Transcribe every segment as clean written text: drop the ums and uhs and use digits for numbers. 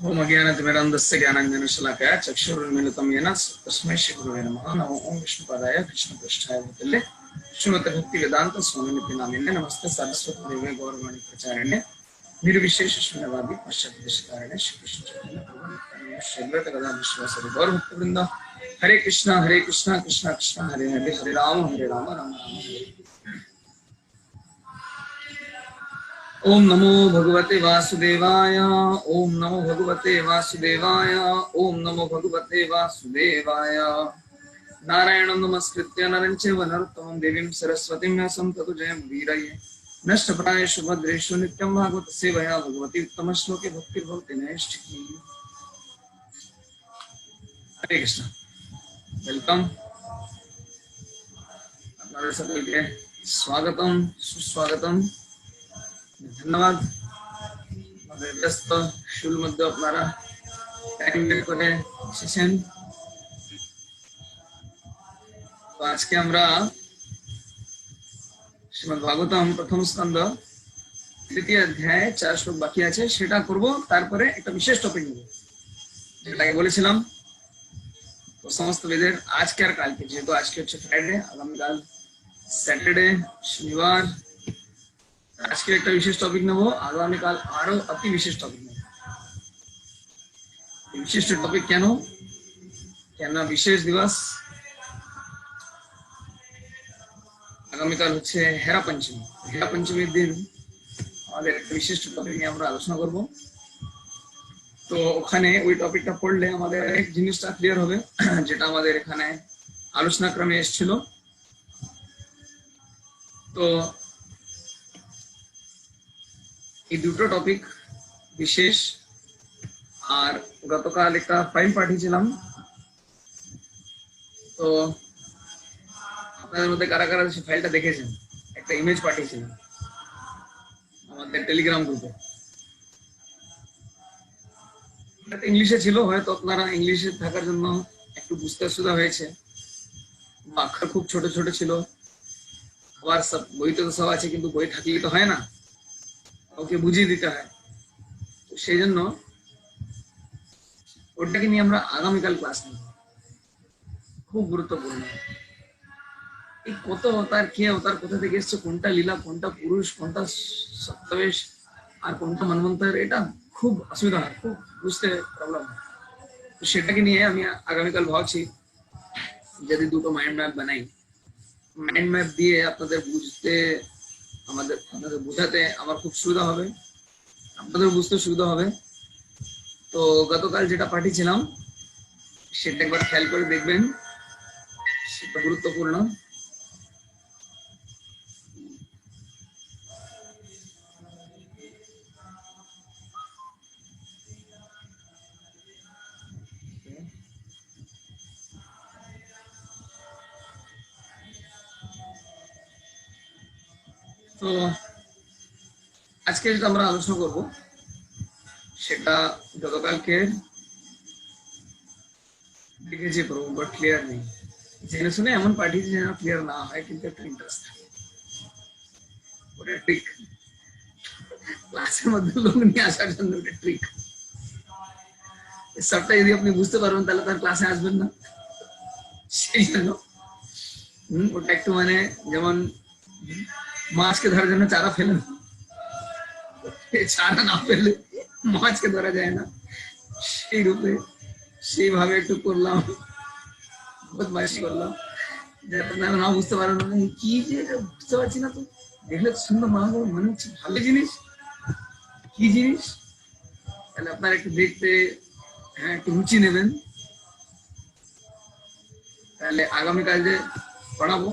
ओम अज्ञानतिमिरन्धस्य ज्ञानाञ्जनशलाकया चक्षुरुन्मीलितं येन तस्मै श्रीगुरवे नमः। नमो ओम विष्णुपादाय कृष्णपृष्ठाय भूतले श्रीमते भक्तिवेदांत स्वामिनिति नामिने नमस्ते सरस्वती देवे गौरवाणी प्रचारिणे निर्विशेष शून्यवादी पश्चात्देशकारिणे श्री कृष्ण चैतन्य प्रभु नित्यानंद श्री अद्वैत गदाधर शिवासादि गौर भक्तवृंद। हरे कृष्णा कृष्णा कृष्णा हरे हरे हरे राम राम राम हरे। ओम नमो भगवते वासुदेवाय। ओम नमो भगवते वासुदेवाय। ओम नमो भगवते वासुदेवाय। नारायणं नमस्कृत्य नरं चैव नरोत्तमं देवीं सरस्वतीं व्यासं ततो जयमुदीरये। नष्टप्रायेषु भद्रेषु नित्यं भागवत सेवया भगवती उत्तमश्लोके भक्तिर्भवति नैष्ठिकी। हरे कृष्ण। वेलकम। आपका सबके स्वागतम सुस्वागतम धन्यवाद। व्यस्त শুরুর মধ্যে আপনারা টাইম বের করে এসেছেন। তো আজকে আমরা শ্রীমদ্ ভাগবতম প্রথম স্কন্ধ তৃতীয় অধ্যায় 4 শ্লোক বাকি আছে, সেটা করব। তারপরে একটা বিশেষ টপিক নেব, যেটাকে বলেছিলাম সমস্ত বেদের আজকে আর কালকে, যেহেতু আজকে হচ্ছে ফ্রাইডে, আগামীকাল স্যাটারডে শনিবার, আজকে একটা বিশেষ টপিক নেব, আগামীকাল আরো অতি বিশেষ টপিক নেব। বিশিষ্ট টপিক কেন বিশেষ দিবস, আগামীকাল হচ্ছে হেরা পঞ্চমী। হেরা পঞ্চমীর দিন আমাদের একটা বিশিষ্ট টপিক নিয়ে আমরা আলোচনা করব। তো ওখানে ওই টপিকটা পড়লে আমাদের এক জিনিসটা ক্লিয়ার হবে, যেটা আমাদের এখানে আলোচনা ক্রমে এসেছিল। তো এই দুটো টপিক বিশেষ। আর গতকাল একটা ফাইল পাঠিয়েছিলাম, তো আপনাদের মধ্যে কারা কারা সেই ফাইলটা দেখেছেন? একটা ইমেজ পাঠিয়েছিলাম আমাদের টেলিগ্রাম গ্রুপে। ইংলিশে ছিল, হয়তো আপনারা ইংলিশে থাকার জন্য একটু বুঝতে অসুবিধা হয়েছে, অক্ষর খুব ছোট ছোট ছিল। আবার সব বইতে তো সব আছে, কিন্তু বই থাকলে তো হয় না, ওকে বুঝিয়ে দিতে হয়। তো সেই জন্য ওটাকে নিয়ে আমরা আগামীকাল ক্লাস নেব, খুব গুরুত্বপূর্ণ। এই কত অবতার, কে অবতার, কোথা থেকে এসছে, কোনটা লীলা, কোনটা পুরুষ, কোনটা সপ্তবেশ, আর কোনটা মন্বন্তর, এটা খুব অসুবিধা হয়, খুব বুঝতে প্রবলেম হয়। তো সেটাকে নিয়ে আমি আগামীকাল ভাবছি যদি দুটো মাইন্ড ম্যাপ বানাই, মাইন্ড ম্যাপ দিয়ে আপনাদের বুঝতে, আপনাদের বোঝাতে আমার খুব সুবিধা হবে, আপনাদের বুঝতে সুবিধা হবে। তো গতকাল যেটা পাঠিয়েছিলাম সেটা একবার খেয়াল করে দেখবেন, সেটা গুরুত্বপূর্ণ। তো আজকে যেটা আমরা আলোচনা করব সেটা গতকালকে দেখেছি প্রবল ক্লিয়ার নেই, জেনে শুনে এমন পাঠিয়েছি যেন ক্লিয়ার না হয়, কিন্তু একটা ইন্টারেস্ট থাকে। ওটা ট্রিক, ক্লাসের মধ্যে লোক নিয়ে আসার জন্য ওটা ট্রিক। সবটা যদি আপনি বুঝতে পারবেন তাহলে তার ক্লাসে আসবেন না। সেই জন্য ওটা একটু মানে যেমন মাছকে ধরার জন্য চারা ফেলেন, চারা না ফেললে মাছকে ধরা যায় না, সেই রূপে সেইভাবে একটু করলাম, বদমাইশি করলাম, যাতে না বুঝতে পারেন কি যে বুঝতে পারছি না। তো দেখলে সুন্দর মনে হচ্ছে ভালো জিনিস, কি জিনিস, তাহলে আপনার একটু দেখতে একটু রুচি নেবেন। তাহলে আগামীকাল যে পড়াবো,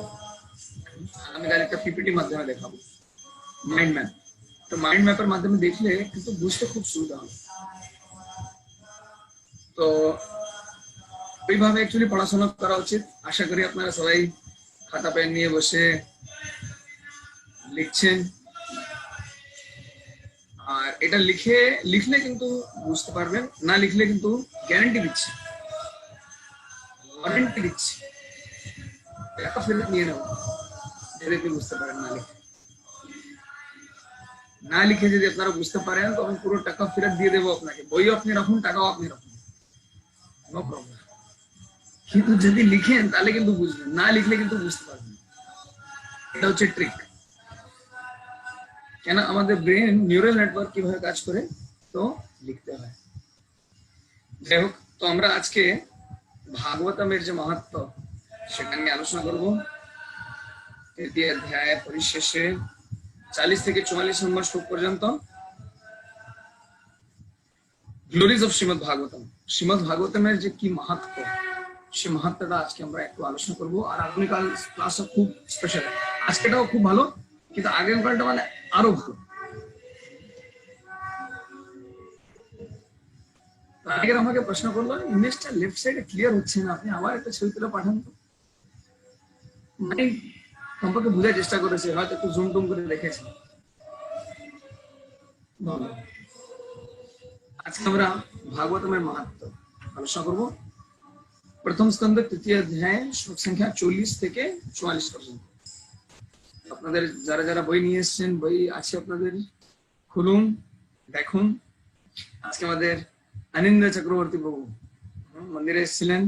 আগামীকাল একটা পিপিটি মাধ্যমে দেখাবো মাইন্ড ম্যাপ। তো মাইন্ড ম্যাপের মাধ্যমে দেখলে কিন্তু বুঝতে খুব সুবিধা হবে। তো ওইভাবে অ্যাকচুয়ালি পড়াশোনা করা উচিত। আশা করি আপনারা সবাই খাতা পেন নিয়ে বসে লিখছেন, আর এটা লিখলে কিন্তু বুঝতে পারবেন, না লিখলে কিন্তু গ্যারান্টি দিচ্ছি টাকা ফেরত নিয়ে নেব যদি আপনি বুঝতে পারেন না লিখে। না লিখে যদি আপনারা বুঝতে পারেন তো আমি পুরো টাকা ফেরত দিয়ে দেবো আপনাকে, বইও আপনি রাখুন, টাকাও আপনি রাখুন, নো প্রবলেম। কিন্তু যদি লিখেন তাহলে কিন্তু বুঝবেন, না লিখলে কিন্তু বুঝতে পারবেন। এটা হচ্ছে ট্রিক। কেন আমাদের ব্রেন নিউরাল নেটওয়ার্ক কিভাবে কাজ করে, তো লিখতে হয়। যাই হোক, তো আমরা আজকে ভাগবতমের যে মাহাত্ম্য সেটা নিয়ে আলোচনা করব। তৃতীয় অধ্যায় পরিশেষে 40 থেকে 44 নম্বর শ্লোক পর্যন্ত গ্লোরিজ অফ শ্রীমদ ভাগবতম, শ্রীমদ ভাগবতমের যে কি মাহাত্ম্য, সেই মাহাত্ম্যটা আজকে আমরা একটু আলোচনা করব। আর আগামীকাল ক্লাসটা খুব স্পেশাল, আজকেটাও খুব ভালো, কিন্তু আগামীকালটা মানে আরো ভালো। আগের আমাকে প্রশ্ন করলো, ইমেজটা লেফট সাইডে ক্লিয়ার হচ্ছে না, আপনি আবার একটা ছবি তুলে পাঠান তো। মানে সম্পর্কে বোঝার চেষ্টা করেছে, হয়তো একটু জুম টুম করে দেখেছে। আজকে আমরা ভাগবতমের মাহাত্ম্য আলোচনা করব। প্রথম স্কন্ধ তৃতীয় অধ্যায় শ্লোক সংখ্যা 40 থেকে 44 পর্যন্ত। আপনাদের যারা যারা বই নিয়ে এসেছেন, বই আছে আপনাদের, খুলুন, দেখুন। আজকে আমাদের অনিন্দ চক্রবর্তী বাবু মন্দিরে এসেছিলেন,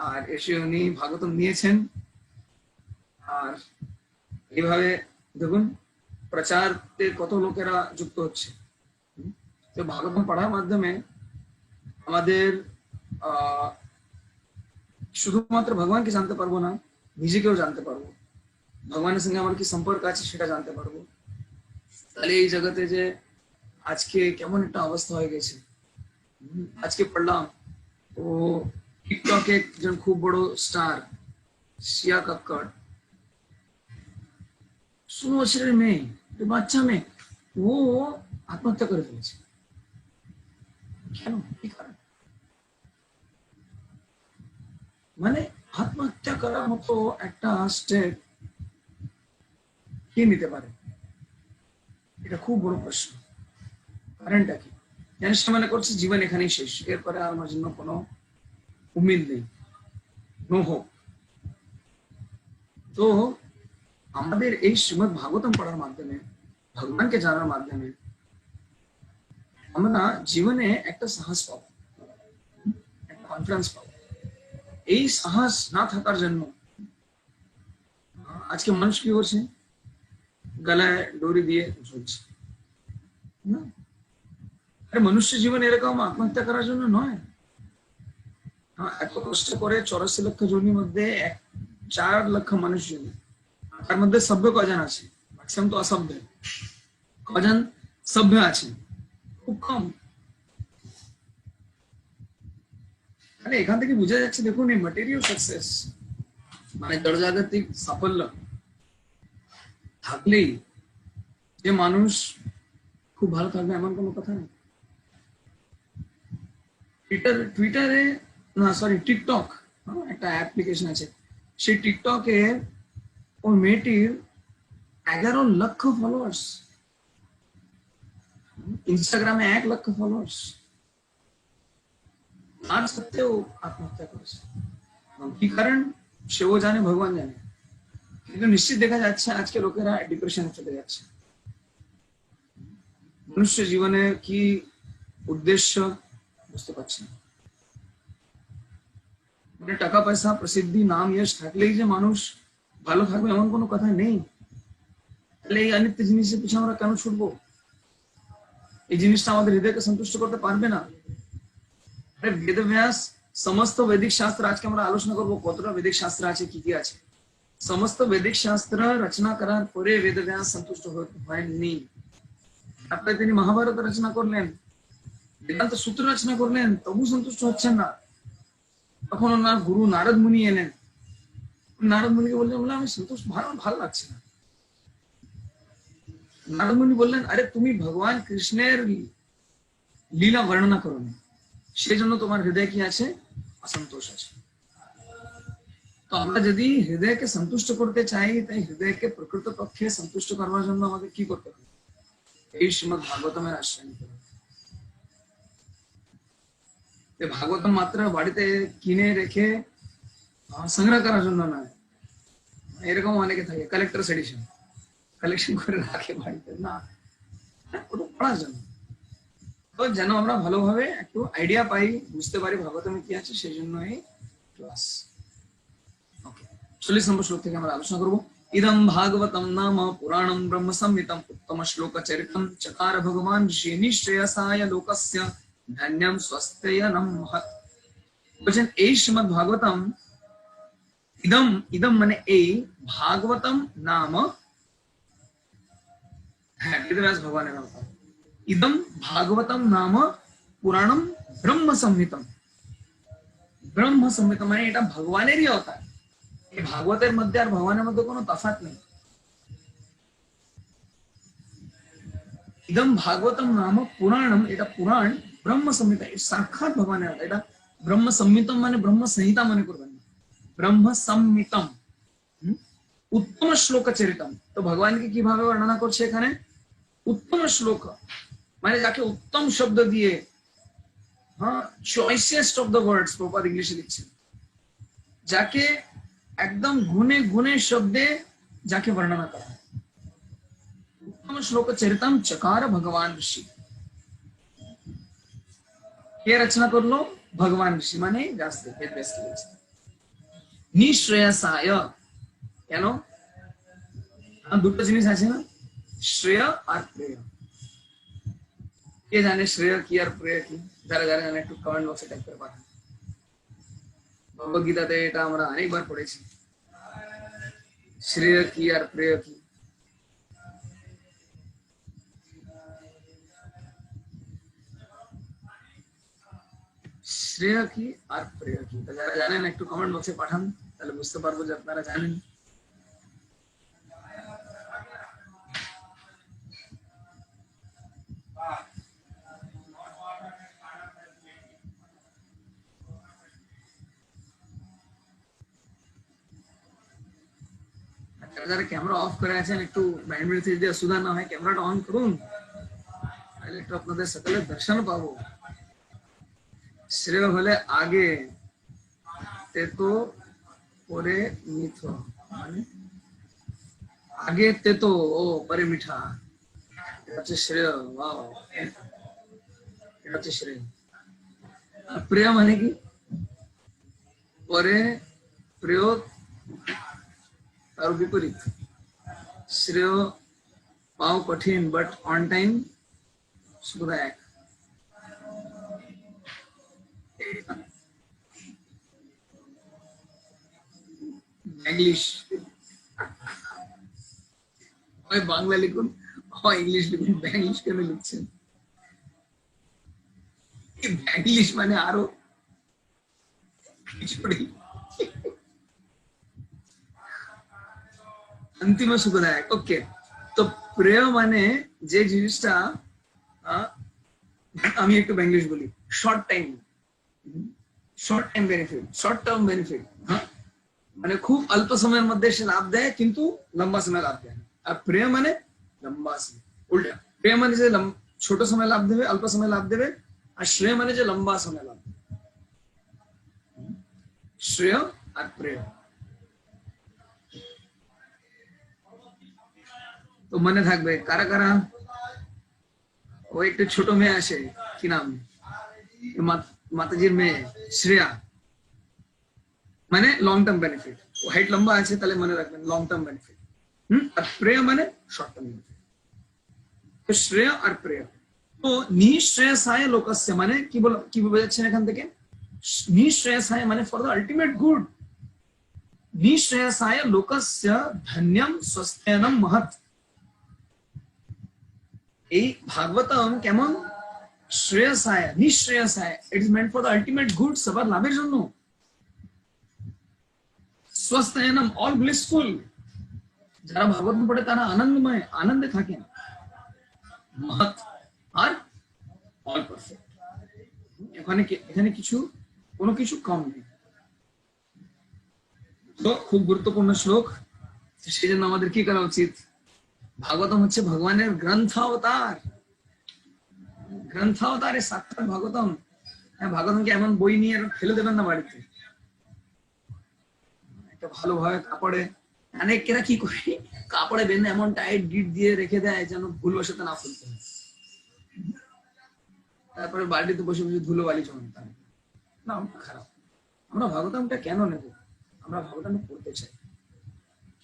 আর এসে উনি ভাগবতম নিয়েছেন। আর এইভাবে দেখুন প্রচারতে কত লোকেরা যুক্ত হচ্ছে। তো ভাগবতম পড়ার মাধ্যমে আমাদের শুধুমাত্র ভগবানকে জানতে পারবো না, নিজেকেও জানতে পারবো, ভগবানের সঙ্গে আমার কি সম্পর্ক আছে সেটা জানতে পারবো। তাহলে এই জগতে যে আজকে কেমন একটা অবস্থা হয়ে গেছে, আজকে পড়লাম ও টিকটকে একজন খুব বড় স্টার শিয়া কাক্কড়, 16 বছরের মেয়ে, বাচ্চা মেয়ে, ও আত্মহত্যা করে ফেলেছে। কেন, কি কারণ? মানে আত্মহত্যা করার মতো একটা স্টেপ কে নিতে পারে, এটা খুব বড় প্রশ্ন। কারণটা কি? জানিস, মনে করছে জীবন এখানেই শেষ, এরপরে আর আমার জন্য কোনো উম্মিদ নেই, নো হোপ। তো আমাদের এই শ্রীমদ ভাগবতম পড়ার মাধ্যমে, ভগবানকে জানার মাধ্যমে আমরা জীবনে একটা সাহস পাবো, একটা কনফিডেন্স পাবো। এই সাহস না থাকার জন্য আজকে মানুষ কি করছে, গলায় দড়ি দিয়ে ঝুলছে না। আরে মনুষ্য জীবন এরকম আত্মহত্যা করার জন্য নয়। এত কষ্ট করে 84 লক্ষ জনের মধ্যে 4 লক্ষ মানুষ জন্য, তার মধ্যে সভ্য কজন আছে? ম্যাক্সিমাম তো অসভ্য। কজন সভ্য আছে? খুব কম। মানে এখান থেকে বোঝা যাচ্ছে, দেখুন এই ম্যাটেরিয়াল সাকসেস মানে জড়জাগতিক সাফল্য থাকলেই যে মানুষ খুব ভালো থাকবে এমন কোনো কথা নেই। টুইটারে না, সরি, টিকটক একটা অ্যাপ্লিকেশন আছে, সেই টিকটকে ওই মেয়েটির 11 লক্ষ ফলোয়ার্স, ইনস্টাগ্রামে 1 লক্ষ ফলোয়ার্স, তার সত্ত্বেও আত্মহত্যা করেছে। কি কারণ সেও জানে, ভগবান জানে। কিন্তু নিশ্চিত দেখা যাচ্ছে আজকে লোকেরা ডিপ্রেশনে চলে যাচ্ছে। মনুষ্য জীবনে কি উদ্দেশ্য বুঝতে পারছে না। মানে টাকা পয়সা প্রসিদ্ধি নাম যশ থাকলেই যে মানুষ ভালো থাকবে এমন কোনো কথা নেই। তাহলে এই অনিত্য জিনিসের পিছনে আমরা কেন ছুটবো? এই জিনিসটা আমাদের হৃদয়কে সন্তুষ্ট করতে পারবে না। বেদব্যাস সমস্ত বৈদিক শাস্ত্র, আজকে আমরা আলোচনা করবো কতটা বৈদিক শাস্ত্র আছে, কি কি আছে। সমস্ত বৈদিক শাস্ত্র রচনা করার পরে বেদব্যাস সন্তুষ্ট হয়নি। তারপরে তিনি মহাভারত রচনা করলেন, বেদান্ত সূত্র রচনা করলেন, তবু সন্তুষ্ট হচ্ছেন না। তখন ওনার গুরু নারদ মুনি এলেন। নারদ মুনিকে বললেন, বলে আমি সন্তুষ্ট, ভালো লাগছে না। নারদ মুনি বললেন, আরে তুমি ভগবান কৃষ্ণের লীলা বর্ণনা করো না, সেই জন্য তোমার হৃদয় কি আছে, অসন্তোষ আছে। তো আমরা যদি হৃদয়কে সন্তুষ্ট করতে চাই, তাই হৃদয়কে প্রকৃত পক্ষে সন্তুষ্ট করার জন্য আমাদের কি করতে হবে? এই শ্রীমদ ভাগবতমের আশ্রয় নিতে হবে। ভাগবতম মাত্র বাড়িতে কিনে রেখে সংগ্রহ করার জন্য নয়। এরকম অনেকে থাকে কালেক্টরস এডিশন, কালেকশন করে রাখে বাড়িতে, না। ওটা পড়ার জন্য, তো যেন আমরা ভালোভাবে একটু আইডিয়া পাই, বুঝতে পারি ভাগবতমে কি আছে, সেই জন্য এই ক্লাস। ওকে, 40 নম্বর শ্লোক থেকে আমরা আলোচনা করবো। ইদম ভাগবতম নাম পুরাণম ব্রহ্ম সংহিতম উত্তম শ্লোক চরিতম চকার ভগবান শ্রী নিশ্রেয়সায় লোকস্য ধন্যম স্বস্ত্যয়নম মহৎ। বলছেন এই শ্রীমদ ভাগবতম, ইদম, ইদম মানে এই, ভাগবতম নাম, হ্যাঁ বেদব্যাস ভগবানের নাম, ইদম ভাগবতম নাম পুরাণম ব্রহ্ম সংহিতম। ব্রহ্ম সংহিত মানে এটা ভগবানেরই অবতার, এই ভাগবতের মধ্যে আর ভগবানের মধ্যে কোনো তফাৎ নেই। ইদম ভাগবতম নাম পুরাণম, এটা পুরাণ, ব্রহ্ম সংহিতা সাক্ষাৎ ভগবানের অবতার। এটা ব্রহ্ম সংহিতম মানে ব্রহ্ম সংহিতা মনে করবেন না, ব্রহ্ম সংহিতম, উত্তম শ্লোক চরিতম। তো ভগবানকে কিভাবে বর্ণনা করছে এখানে, উত্তম শ্লোক মানে যাকে উত্তম শব্দ দিয়ে, হ্যাঁ চয়েসেস্ট অফ দ্য ওয়ার্ডস প্রপার ইংলিশে লিখছেন, যাকে একদম গুণে গুণে শব্দে যাকে বর্ণনা করা, উত্তম শ্লোক চরিতম চকার ভগবান ঋষি। কে রচনা করলো, ভগবান ঋষি মানে ব্যাসদেব, বেদব্যাস লিখছেন। নিঃশ্রেয়সায়, কেন, দুটো জিনিস আছে না, শ্রেয় আর প্রেয়। কে জানে শ্রেয় কি আর প্রেয় কি, যারা যারা জানে একটু কমেন্ট বক্সে টাইপ করে পাঠান। ভগবদ্গীতাতে এটা আমরা অনেকবার পড়েছি, শ্রেয় কি আর প্রেয় কি। শ্রেয় কি আর প্রেয় কি, যারা জানেন একটু কমেন্ট বক্সে পাঠান, তাহলে বুঝতে পারবো যে আপনারা জানেন। যারা যারা ক্যামেরা অফ করে আছেন একটু ব্যান্ডউইথ যদি অসুবিধা না হয় ক্যামেরাটা অন করুন, তাহলে একটু আপনাদের সকলের দর্শন পাবো। শ্রেয় হলে আগে, তেতো পরে মিঠ, মানে আগে তেতো ও পরে মিঠা, এটা হচ্ছে শ্রেয়। ওয়াও, এটা হচ্ছে শ্রেয়। আর প্রিয় মানে কি, পরে প্রিয় তার বিপরীত। শ্রেয় পাও কঠিন, বাট অন টাইম সুখদায়ক। ইংলিশ হয় বাংলা লিখুন, হয় ইংলিশ লিখুন, ব্যাংলিশ কেন লিখছেন, ব্যাংলিশ মানে আরো খিচুড়ি। अंतिम सुखदायक। ओके, तो প্রেয় মানে যে জিনিসটা, আমি একটু ইংলিশ বলি, short time, short time benefit, short term benefit, হ্যাঁ মানে খুব অল্প সময়ের মধ্যে সে লাভ দেয় কিন্তু লম্বা সময় লাভ দেয়। আর প্রেয় মানে লম্বা সময়, উল্টা প্রেয় মানে যে ছোট সময় লাভ দেবে, অল্প সময় লাভ দেবে, আর শ্রেয় মানে যে লম্বা সময় লাভ দেবে। শ্রেয় আর প্রেয় তো মনে থাকবে। কারা কারা, ও একটু ছোট মেয়ে আসে, কি নাম, মাতাজির মেয়ে শ্রেয়া, মানে লং টার্ম বেনিফিট, ও হাইট লম্বা আছে তাহলে মনে রাখবেন লং টার্ম বেনিফিট। আর প্রেয় মানে শর্ট টার্ম বেনিফিট। তো শ্রেয় আর প্রেয়। তো নিঃশ্রেয়সায় লোকস্য মানে কি বল, কি বোঝাচ্ছেন এখান থেকে, নিঃশ্রেয়সায় মানে ফর দ্য আলটিমেট গুড, নিঃশ্রেয়সায় লোকস্য ধন্যম স্বস্ত্যয়নম মহৎ। এই ভাগবতম কেমন, শ্রেয়সায়, নিঃশ্রেয়সায়, it is meant for the ultimate good, সবার লাভের জন্য। স্বস্ত্যয়নম, অল ব্লিসফুল, যারা ভাগবত পড়ে তারা আনন্দময়, আনন্দে থাকেন। মহৎ আর অল পারফেক্ট, এখানে এখানে কিছু কোনো কিছু কম নেই। তো খুব গুরুত্বপূর্ণ শ্লোক, সেই জন্য আমাদের কি করা উচিত, ভাগবতম হচ্ছে ভগবানের গ্রন্থাবতার, গ্রন্থাবতারে সাক্ষাৎ ভাগবতম। হ্যাঁ, ভাগবতমকে এমন বই নিয়ে ফেলে দেবেন না বাড়িতে, একটা ভালোভাবে কাপড়ে, অনেকেরা কি করে কাপড়ে বেঁধে এমন টাইট গিট দিয়ে রেখে দেয় যেন ভুলবশত না ফুলতে হয়। তারপরে বাড়িতে বসে বসে ধুলো বালি জমাতাম না, খারাপ। আমরা ভাগবতমটা কেন নেব? আমরা ভাগবতম পড়তে চাই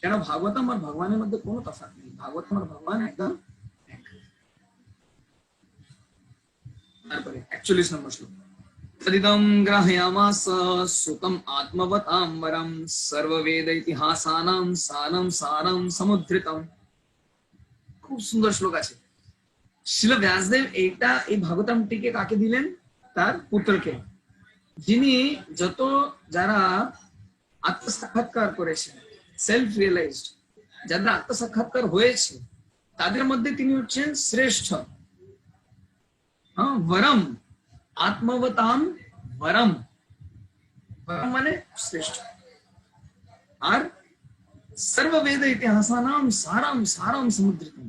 কেন? ভাগবতম আর ভগবানের মধ্যে কোনো তফাৎ নেই, ভাগবতম আর ভগবান একদম এক। তারপরে 41 নম্বর শ্লোক, তদিদং গ্রাহয়ামাস সুতম আত্মবতাম্বরম সর্ববেদ ইতিহাসানাম সারম সারম সমুদ্রিতম। খুব সুন্দর শ্লোক আছে। শিল ব্যাসদেব এইটা এই ভাগবতমটিকে কাকে দিলেন? তার পুত্রকে, যিনি যত যারা আত্মসাক্ষাৎকার করেছেন, সেলফ রিয়েলাইজড, যাদের আত্মসাক্ষাৎকার হয়েছে, তাদের মধ্যে তিনি হচ্ছেন শ্রেষ্ঠ। वरम आत्मवताम वरम, वरम माने श्रेष्ठ। और सर्व वेद इतिहासानाम सारम सारम समुद्रितम,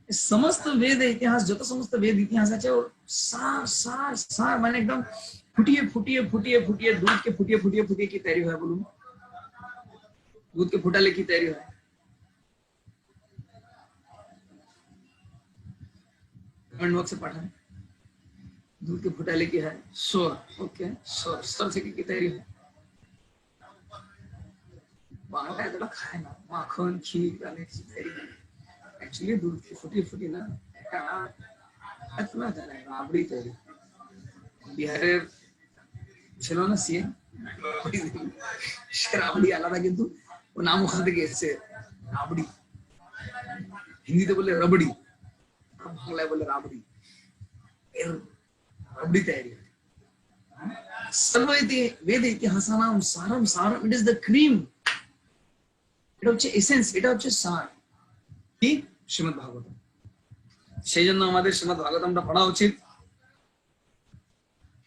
समस्त वेद इतिहास, जो तो समस्त वेद इतिहास আছে और सार सार सार माने एकदम फुटिए फुटिए फुटिए फुटिए दूध के फुटिए फुटिए फुटिए की तैयारी है। बोलूं दूध के फुटाले की तैयारी है। कमेंट बॉक्स से पढ़ा, दूध के फुटाले की है शोर। ओके, शोर शोर से की तैयारी है। बांटा थोड़ा खाए ना, माखन खीर डालने की तैयारी है। एक्चुअली दूध की फुटी फुटी ना इतना जाना है राबड़ी तैयारी। बिहारेर ছিল না সিএ রাবড়ি আলাদা, কিন্তু ও নাম ওখান থেকে এসেছে রাবড়ি। হিন্দিতে বলে রবড়ি, বাংলায় বলে রাবড়ি। এর রাবড়ি তৈরি হয়। সর্ব বেদ ইতিহাসানাম সারম সারম, ইট ইজ দ্য ক্রিম, এটা হচ্ছে এসেন্স, এটা হচ্ছে সার কি শ্রীমদ্ ভাগবতম। সেই জন্য আমাদের শ্রীমদ্ ভাগবতমটা পড়া উচিত।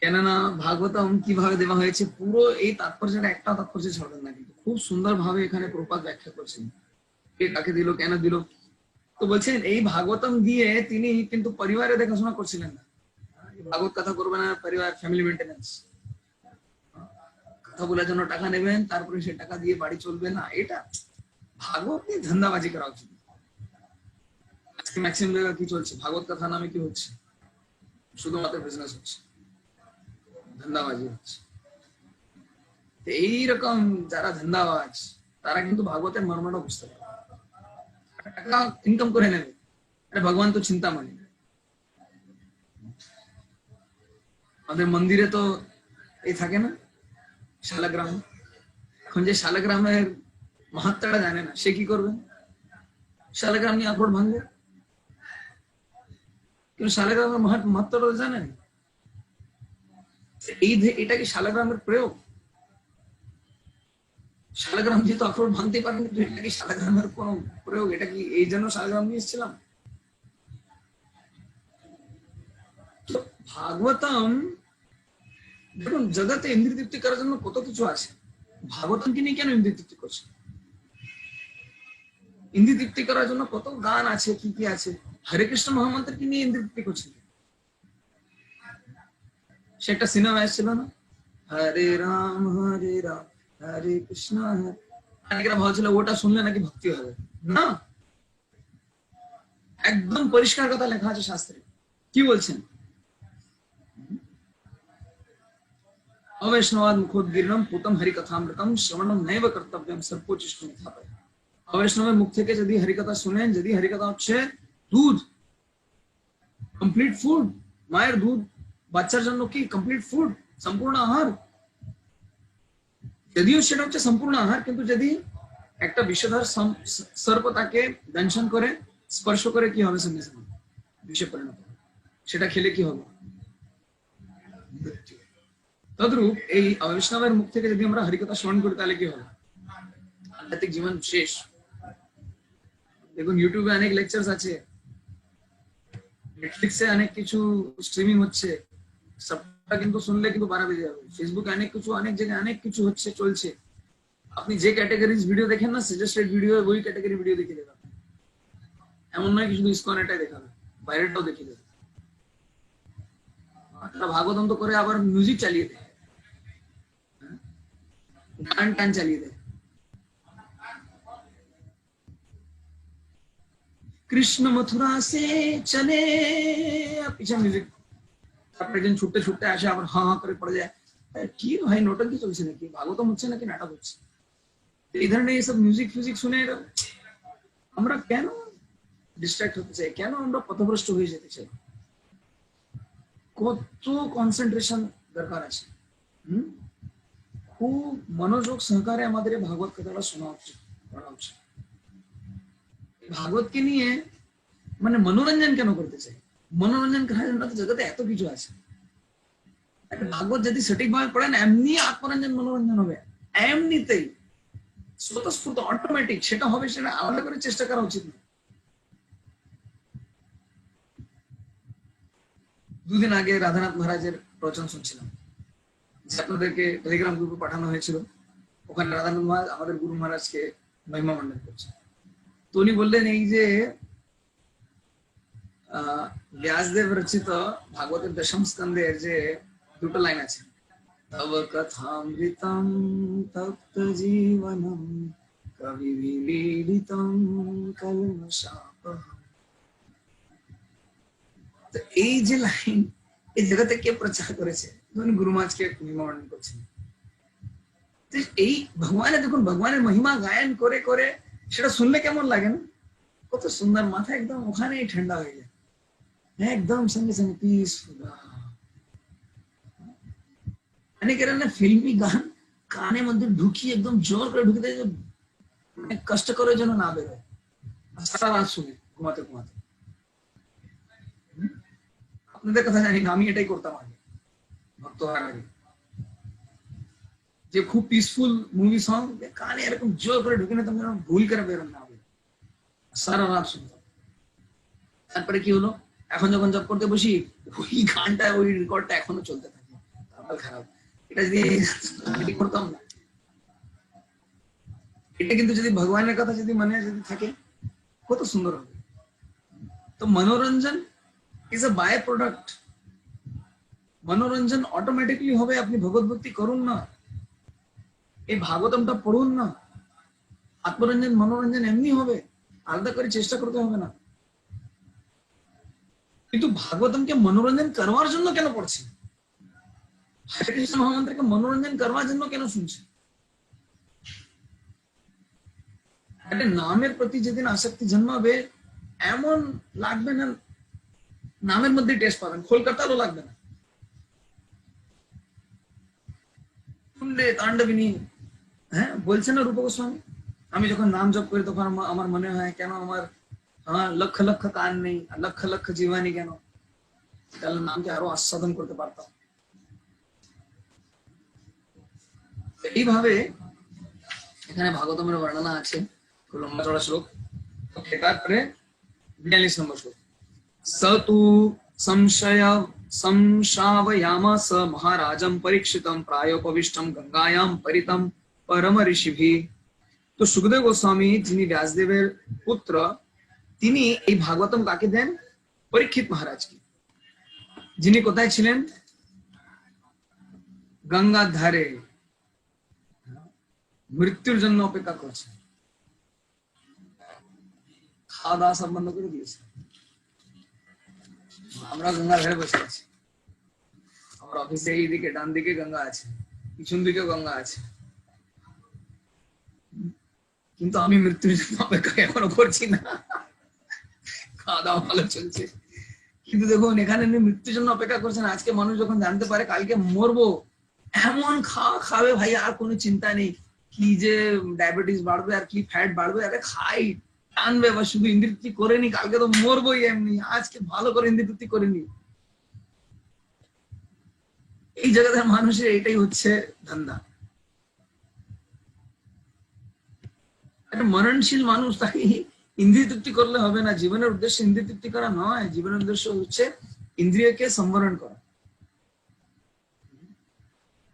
কেননা ভাগবতম কিভাবে দেওয়া হয়েছে, পুরো এই তাৎপর্যটা একটা তাৎপর্য ছাড়বেন না, কিন্তু খুব সুন্দর ভাবে এখানে প্রপাত ব্যাখ্যা করছেন কে কাকে দিল, কেন দিল। তো বলছেন এই ভাগবতম দিয়ে তিনি কিন্তু পরিবারে দেখাশোনা করছিলেন না। ভাগবত কথা করবে না, পরিবার ফ্যামিলি মেইনটেনেন্স, কথা বলার জন্য টাকা নেবেন, তারপরে সে টাকা দিয়ে বাড়ি চলবে না, এটা ভাগবত নিয়ে ধান্দাবাজি করা উচিত। আজকে ম্যাক্সিমাম জায়গায় কি চলছে, ভাগবত কথা নামে কি হচ্ছে, শুধুমাত্র বিজনেস হচ্ছে, ধান্দাবাজি হচ্ছে। এইরকম যারা ধান্দাবাজ, তারা কিন্তু ভাগবতের মর্মটা বুঝতে পারে, টাকা ইনকাম করে নেবে। আরে ভগবান তো চিন্তা মানে, আমাদের মন্দিরে তো এই থাকে না শালাগ্রাম, এখন যে শালাগ্রামের মাহাত্মাটা জানে না, সে কি করবে? শালাগ্রাম নিয়ে আকড় ভাঙবে, কিন্তু শালাগ্রামের মাহাত্মাটা জানেন। এটা কি শালাগ্রামের প্রয়োগ? শালাগ্রাম যেহেতু আখরোট ভাঙতে পারেন, কিন্তু এটা কি শালাগ্রামের কোন প্রয়োগ? এটা কি এই জন্য শালাগ্রাম নিয়ে এসেছিলাম? ভাগবতম দেখুন, জগতে ইন্দ্রিয় তৃপ্তি করার জন্য কত কিছু আছে, ভাগবতমকে নিয়ে কেন ইন্দ্রিয় তৃপ্তি করছে? ইন্দ্রিয় তৃপ্তি করার জন্য কত গান আছে, কি কি আছে। হরে কৃষ্ণ মহামন্ত্রকে নিয়ে ইন্দ্রিয় তৃপ্তি করছে। সে একটা সিনেমা এসেছিল না, হরে রাম হরে কৃষ্ণ, অনেকেরা ভাবছিল ওটা শুনলে নাকি ভক্তি হবে। না, একদম পরিষ্কার কথা লেখা আছে শাস্ত্রে। কি বলছেন? অবৈষ্ণবাদ মুখোদ্গীর্ণম পুতম হরিকথামৃতম শ্রবণম নৈব কর্তব্যম সর্বোচ্চিষ্ট মিথ্যাপয়। অবৈষ্ণবের মুখ থেকে যদি হরিকথা শুনেন, যদি হরিকথা হচ্ছে দুধ, কমপ্লিট ফুড, মায়ের দুধ বাচ্চার জন্য কি কমপ্লিট ফুড, সম্পূর্ণ আহার, যদিও সেটা হচ্ছে সম্পূর্ণ আহার, কিন্তু যদি একটা বিষধর সর্প তাকে দংশন করে, স্পর্শ করে, কি হবে? সঙ্গে সঙ্গে বিষে পরিণত হবে। সেটা খেলে কি হবে? তদ্রূপ এই অবৈষ্ণবের মুখ থেকে যদি আমরা হরিকথা শ্রবণ করি, তাহলে কি হবে? আধ্যাত্মিক জীবন শেষ। দেখুন ইউটিউবে অনেক লেকচার্স আছে, নেটফ্লিক্সে অনেক কিছু স্ট্রিমিং হচ্ছে, সবটা কিন্তু শুনলে কিন্তু 12 বেজে যাবে। ফেসবুকে অনেক কিছু, অনেক জায়গায় অনেক কিছু হচ্ছে, চলছে। আপনি যে ক্যাটাগরিজ ভিডিও দেখেন না, সাজেস্টেড ভিডিও, ওই ক্যাটাগরি ভিডিও দেখে দেবেন। এমন নয় কি শুধু ইসকন এটাই দেখাবে, বাইরেটাও দেখে দেবে। তারা ভাগবতম তো করে আবার মিউজিক চালিয়ে দেয়, গান টান চালিয়ে দেয়। कृष्ण मथुरा से चले, पीछे म्यूजिक, তারপরে একজন ছুটতে ছুটতে আসে, আবার হা হা করে পড়ে যায়। কি ভাই নোটঙ্কি চলছে নাকি, ভাগবতম হচ্ছে নাকি নাটক হচ্ছে? এই ধরনের এইসব মিউজিক ফিউজিক শুনে আমরা কেন ডিস্ট্রাক্ট হতে চাই, কেন আমরা পথভ্রষ্ট হয়ে যেতে চাই? কত কনসেন্ট্রেশন দরকার আছে। খুব মনোযোগ সহকারে আমাদের এই ভাগবত কথাটা শোনা উচিত, পড়া উচিত। ভাগবতকে নিয়ে মানে মনোরঞ্জন কেন করতে চাই? মনোরঞ্জন করার জন্য তো জগতে এত কিছু আছে। একটা ভাগবত যদি সঠিক ভাবে পড়েন, এমনি আত্মরঞ্জন মনোরঞ্জন হবে, এমনিতেই স্বতঃস্ফূর্ত অটোমেটিক সেটা হবে, সেটা আলাদা করে চেষ্টা করা উচিত না। দুদিন আগে রাধানাথ মহারাজের প্রবচন শুনছিলাম, যে আপনাদেরকে টেলিগ্রাম গ্রুপে পাঠানো হয়েছিল। ওখানে রাধানাথ মহারাজ আমাদের গুরু মহারাজকে মহিমা মন্ডন করছে। তো উনি বললেন, এই যে ব্যাসদেব রচিত ভাগবতের দশম স্কন্ধের যে দুটো লাইন আছে, তব কথামৃতম তপ্ত জীবনম কবি বিলীড়িতম কলমশাপহম। তো এই যে লাইন, এই জগতে কে প্রচার করেছে? উনি গুরু মহারাজকে মহিমা মন্ডন করছেন। এই ভগবানের, দেখুন ভগবানের মহিমা গায়ন করে করে সেটা শুনলে কেমন লাগে না? কত সুন্দর, মাথা একদম ওখানেই ঠান্ডা হয়ে যায়, একদম সঙ্গে সঙ্গে পিসফুল। ফিল্মি গান কানের মধ্যে ঢুকিয়ে একদম জোর করে ঢুকে দেয়, মানে কষ্ট করে যেন না বেরোয়, সারা রাত শুনে ঘুমাতে ঘুমাতে। আপনাদের কথা জানি না, আমি এটাই করতাম আগে ভক্ত হওয়ার আগে, যে খুব পিসফুল মুভি সং কানে এরকম জোর করে ঢুকে নিতাম যেন ভুল করে বেরোন না হবে, সারা রাত শুনতাম। তারপরে কি হলো, এখন যখন জব করতে বসি, ওই গানটা, ওই রেকর্ডটা এখনো চলতে থাকে। খারাপ, এটা যদি করতাম না, এটা কিন্তু যদি ভগবানের কথা যদি মনে যদি থাকে, কত সুন্দর হবে। তো মনোরঞ্জন ইজ এ বাই প্রোডাক্ট। মনোরঞ্জন অটোমেটিকলি হবে, আপনি ভগবত ভক্তি করুন না, এই ভাগবতমটা পড়ুন না, আত্মরঞ্জন মনোরঞ্জন এমনি হবে, আলাদা করে চেষ্টা করতে হবে না। কিন্তু ভাগবতমকে মনোরঞ্জন করবার জন্য কেন পড়ছি? হরে কৃষ্ণ মহামন্ত্রকে মনোরঞ্জন করবার জন্য কেন শুনছি? একটা নামের প্রতি যেদিন আসক্তি জন্মাবে, এমন লাগবে না, নামের মধ্যে টেস্ট পাবেন, কলকাতারও লাগবে না। শুনলে তাণ্ডবিনী, হ্যাঁ বলছে না রূপ গোস্বামী, আমি যখন নাম জপ করি তখন আমার মনে হয় কেন আমার লক্ষ লক্ষ কান নেই, লক্ষ লক্ষ জীবানী কেন, তাহলে নামকে আরো আস্বাদন করতে পারতাম। এইভাবে এখানে ভাগবতমের বর্ণনা আছে, লম্বা চড়া শ্লোক। তারপরে 42 নম্বর শ্লোক, সতু সংশাবয়ামাস মহারাজম পরীক্ষিতম প্রায়োপবিষ্টম গঙ্গায়াম পরিতম পরম ঋষিভি। তো সুখদেব গোস্বামী, যিনি ব্যাসদেবের পুত্র, তিনি এই ভাগবতম কাকে দেন? পরীক্ষিত মহারাজকে, যিনি কোথায় ছিলেন? গঙ্গার ধারে মৃত্যুর জন্য অপেক্ষা করছেন, খাওয়া দাওয়া সব বন্ধ করে দিয়েছে। আমরা গঙ্গা ধারে বসে আছি, আমার অফিসে এইদিকে ডান দিকে গঙ্গা আছে, পিছন দিকে গঙ্গা আছে, কিন্তু আমি মৃত্যুর জন্য অপেক্ষা এখনো করছি না। খাওয়া দাওয়া ভালো চলছে, কিন্তু দেখুন এখানে মৃত্যুর জন্য অপেক্ষা করছেন। আজকে মানুষ যখন জানতে পারে কালকে মরবো, এমন খাওয়া খাবে ভাই, আর কোনো চিন্তা নেই কি যে ডায়াবেটিস বাড়বে আর কি ফ্যাট বাড়বে, আরে খাই টানবে, বা শুধু ইন্দ্রিয় তৃপ্তি করে নি, কালকে তো মরবোই এমনি, আজকে ভালো করে ইন্দ্রিয় তৃপ্তি করে নি। এই জগতের মানুষের এটাই হচ্ছে ধান্দা। একটা মরণশীল মানুষ, তাকে ইন্দ্রিয় তৃপ্তি করলে হবে না। জীবনের উদ্দেশ্য ইন্দ্রিয় তৃপ্তি করা নয়, জীবনের উদ্দেশ্য হচ্ছে ইন্দ্রিয়কে সম্বরণ করা।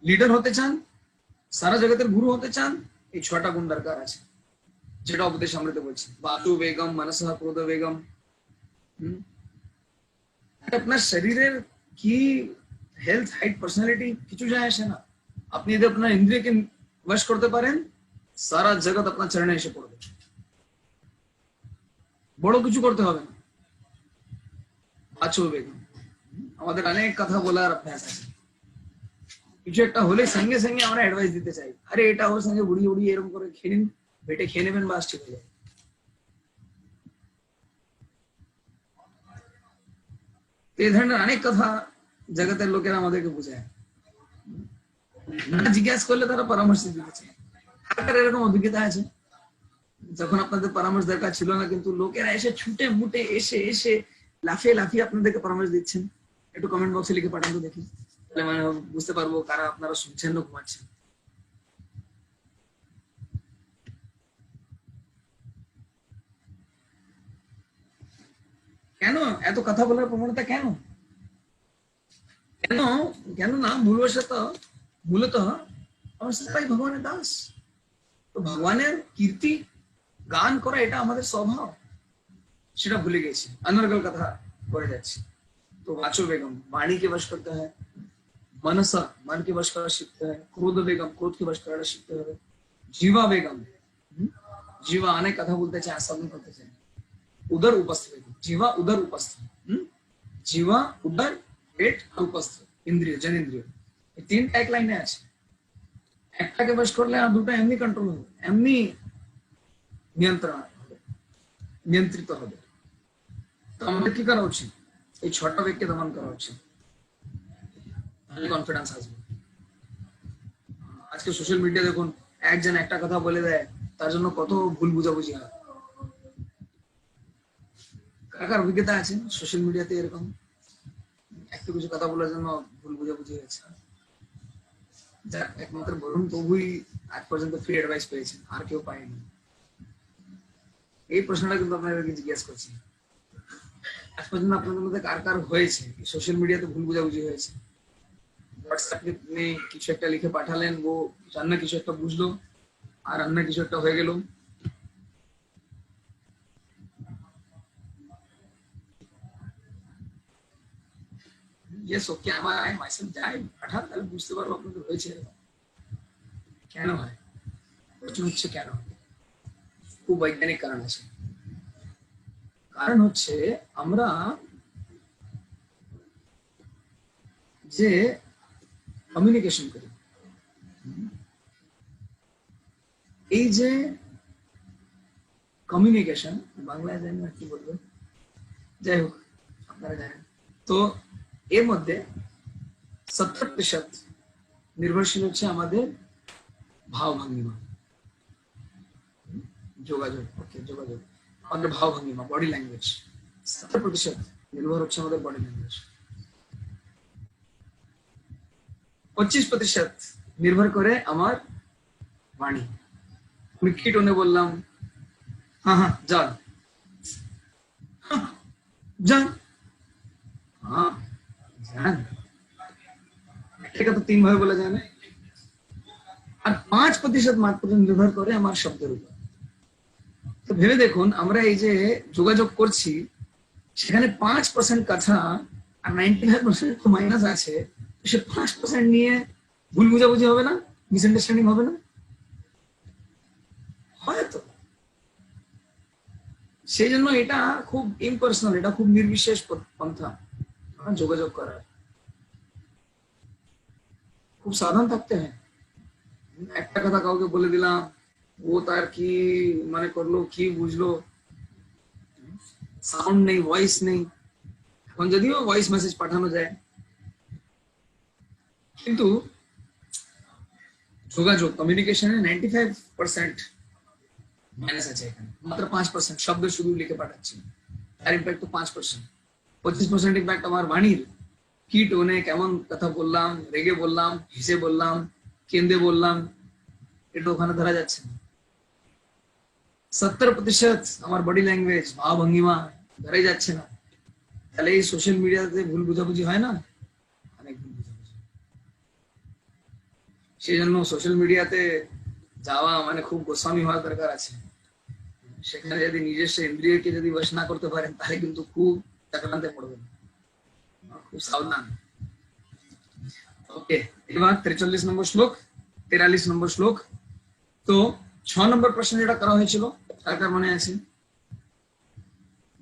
লিডার হতে চান, সারা জগতের গুরু হতে চান, এই 6টা গুণ দরকার আছে, যেটা উপদেশ আমৃতে বলছি। বাতু বেগম, মনসহ ক্রোধ বেগম। আপনার শরীরের কি হেলথ, হাইট, পার্সোনালিটি কিছু যায় আসে না। আপনি যদি আপনার ইন্দ্রিয়কে বশ করতে পারেন, সারা জগৎ আপনার চরণে এসে পড়বে, বড় কিছু করতে হবে না। বাঁচো বেগম, আমাদের অনেক কথা বলার অভ্যাস আছে, কিছু একটা হলে সঙ্গে সঙ্গে আমরা অ্যাডভাইস দিতে চাই, আরে এটা ওর সঙ্গে বুড়ি উড়ি এরকম করে খেয়ে নিন, বেটে খেয়ে নেবেন, বাস ঠিক হয়ে যাবে। এই ধরনের অনেক কথা জগতের লোকেরা আমাদেরকে বোঝায়, না জিজ্ঞাসা করলে তারা পরামর্শ দিতে চায়। কার এরকম অভিজ্ঞতা আছে যখন আপনাদের পরামর্শ দরকার ছিল না, কিন্তু লোকেরা এসে ছুটে মুটে এসে এসে লাফিয়ে লাফিয়ে আপনাদেরকে পরামর্শ দিচ্ছেন? একটু কমেন্ট বক্সে লিখে পাঠান তো দেখি, তাহলে মানে বুঝতে পারবো কারা আপনারা শুনছেন না ঘুমাচ্ছেন। কেন এত কথা বলার প্রবণতা? কেন কেন কেন না মূলত আমরা সবাই ভগবানের দাস, তো ভগবানের কীর্তি গান করা এটা আমাদের স্বভাব, সেটা ভুলে গেছি, अनर्गल কথা বলে যাচ্ছি। तो वाचो बेगम वाणी के वश करता है, मनसा मन के वश करा सीखता है, क्रोध बेगम क्रोध के वश करा सीखते हैं, जीवा बेगम जीवा अनेक कथा बोलते चाहे आस्वादन करते चाहे, उदर उपस्थ बेगम जीवा उदर उपस्थ, जीवा उदर पेट उपस्थ इंद्रिय जनेन्द्रिय, এই তিনটা এক লাইনে আছে। একটাকে বশ করলে আর দুটো এমনি কন্ট্রোল হবে, এমনি নিয়ন্ত্রণ হবে, নিয়ন্ত্রিত হবে। তো আমাদের কি করা উচিত? এই ছটা বেগকে দমন করা উচিত, তাহলে কনফিডেন্স আসবে। আজকে সোশ্যাল মিডিয়া দেখুন, একজন একটা কথা বলে দেয়, তার জন্য কত ভুল বুঝাবুঝি হয়। কার অভিজ্ঞতা আছে সোশ্যাল মিডিয়াতে এরকম একটু কিছু কথা বলার জন্য ভুল বুঝাবুঝি হয়েছে? যাক, একমাত্র বরুণ প্রভুই আজ পর্যন্ত ফ্রি অ্যাডভাইস পেয়েছেন, আর কেউ পায়নি। এই প্রশ্নটা কিন্তু আপনাদেরকে জিজ্ঞাসা করছি, আজ পর্যন্ত আপনাদের মধ্যে কার কার হয়েছে সোশ্যাল মিডিয়াতে ভুল বুঝাবুঝি হয়েছে? হোয়াটসঅ্যাপে কিছু একটা লিখে পাঠালেন, ও রান্না কিছু একটা বুঝলো আর রান্না কিছু একটা হয়ে গেল। Yes, okay, I myself যাই পাঠান, তাহলে বুঝতে পারবো আপনাদের হয়েছে। কেন হয়? প্রশ্ন হচ্ছে কেন? খুব বৈজ্ঞানিক কারণ আছে। কারণ হচ্ছে আমরা যে কমিউনিকেশন করি, এই যে কমিউনিকেশন বাংলায় জানি না কি বলবো, যাই হোক আপনারা জানেন, তো এর মধ্যে 70% নির্ভরশীল হচ্ছে আমাদের ভাব ভঙ্গিমা, যোগাযোগ। ওকে, যোগাযোগ আমাদের ভাব ভঙ্গিমা, বডি ল্যাঙ্গুয়েজ। 70% নির্ভর হচ্ছে আমাদের বডি ল্যাঙ্গুয়েজ। 25% নির্ভর করে আমার বাণী। আমি কি টোনে বললাম, হ্যাঁ হ্যাঁ যান, যান, হ্যাঁ যান, এটা তো 3 ভাবে বলা যায় না। আর 5% মাত্র নির্ভর করে আমার শব্দের উপর। তো ভেবে দেখুন, আমরা এই যে যোগাযোগ করছি, সেখানে 5% কথা আর 95% তো মাইনাস আছে, সে 5% নিয়ে ভুল বুঝাবুঝি হবে না, মিসআন্ডারস্ট্যান্ডিং হবে না? হয়তো সেই জন্য এটা খুব ইম্পার্সোনাল, এটা খুব নির্বিশেষ পন্থা যোগাযোগ করার। খুব সাবধান থাকতে হয়। একটা কথা কাউকে বলে দিলাম, ও তার কি মানে করলো, কি বুঝলো, সাউন্ড নেই, ভয়েস নেই। এখন যদিও ভয়েস মেসেজ পাঠানো যায়, কিন্তু যোগাযোগ কমিউনিকেশনে 95% মাইনাস আছে, এখানে মাত্র 5% শব্দ শুধু লিখে পাঠাচ্ছি, তার ইম্প্যাক্ট তো 5%। 25% ইম্প্যাক্ট আমার বাণীর, কি টোনে কেমন কথা বললাম, রেগে বললাম, হেসে বললাম, কেঁদে বললাম, এটা ওখানে ধরা যাচ্ছে না। 70% আমার বডি ল্যাঙ্গুয়েজ, ভাব ভঙ্গিমা ধরাই যাচ্ছে না। তাহলে এই সোশ্যাল মিডিয়াতে ভুল বুঝাবুঝি হয় না? অনেক ভুল বুঝাবুঝি। সেই জন্য সোশ্যাল মিডিয়াতে যাওয়া মানে খুব গোস্বামী হওয়ার দরকার আছে। সেখানে যদি নিজস্ব ইন্দ্রিয়কে যদি বশ না করতে পারেন, তাহলে কিন্তু খুব চক্রান্তে পড়বেন, খুব সাবধান। ওকে, এবার 43 নম্বর শ্লোক, 43 নম্বর শ্লোক। তো 6 নম্বর প্রশ্ন যেটা করা হয়েছিল, কার মনে আছে?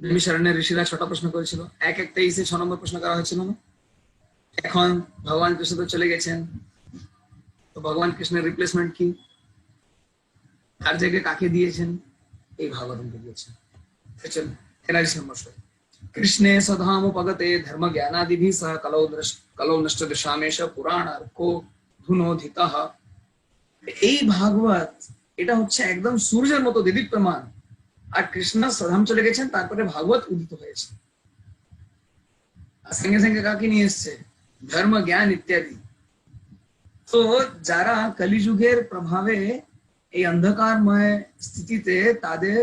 নৈমিষারণ্যের ঋষিরা 6টা প্রশ্ন করেছিল, 1-1-23-6 নম্বর প্রশ্ন করা হয়েছিল না? এখন ভগবান কৃষ্ণ তো চলে গেছেন, তো ভগবান কৃষ্ণের রিপ্লেসমেন্ট কি? তার জায়গায় কাকে দিয়েছেন? এই ভাগবতমকে দিয়েছেন। চলুন 43 নম্বর শ্লোক। কৃষ্ণে সধামুপগতে ধর্ম জ্ঞানাদিভি সহ কলৌ নষ্ট দশামেশ পুরাণার্কো ধুনোধিতঃ। এই ভাগবত, এটা হচ্ছে একদম সূর্যের মতো দিদীপ্যমান। আর কৃষ্ণ সধাম চলে গেছেন, তারপরে ভাগবত উদিত হয়েছে। আর সঙ্গে সঙ্গে কাকে নিয়ে এসছে? ধর্ম জ্ঞান ইত্যাদি। তো যারা কলিযুগের প্রভাবে এই অন্ধকারময় স্থিতিতে তাদের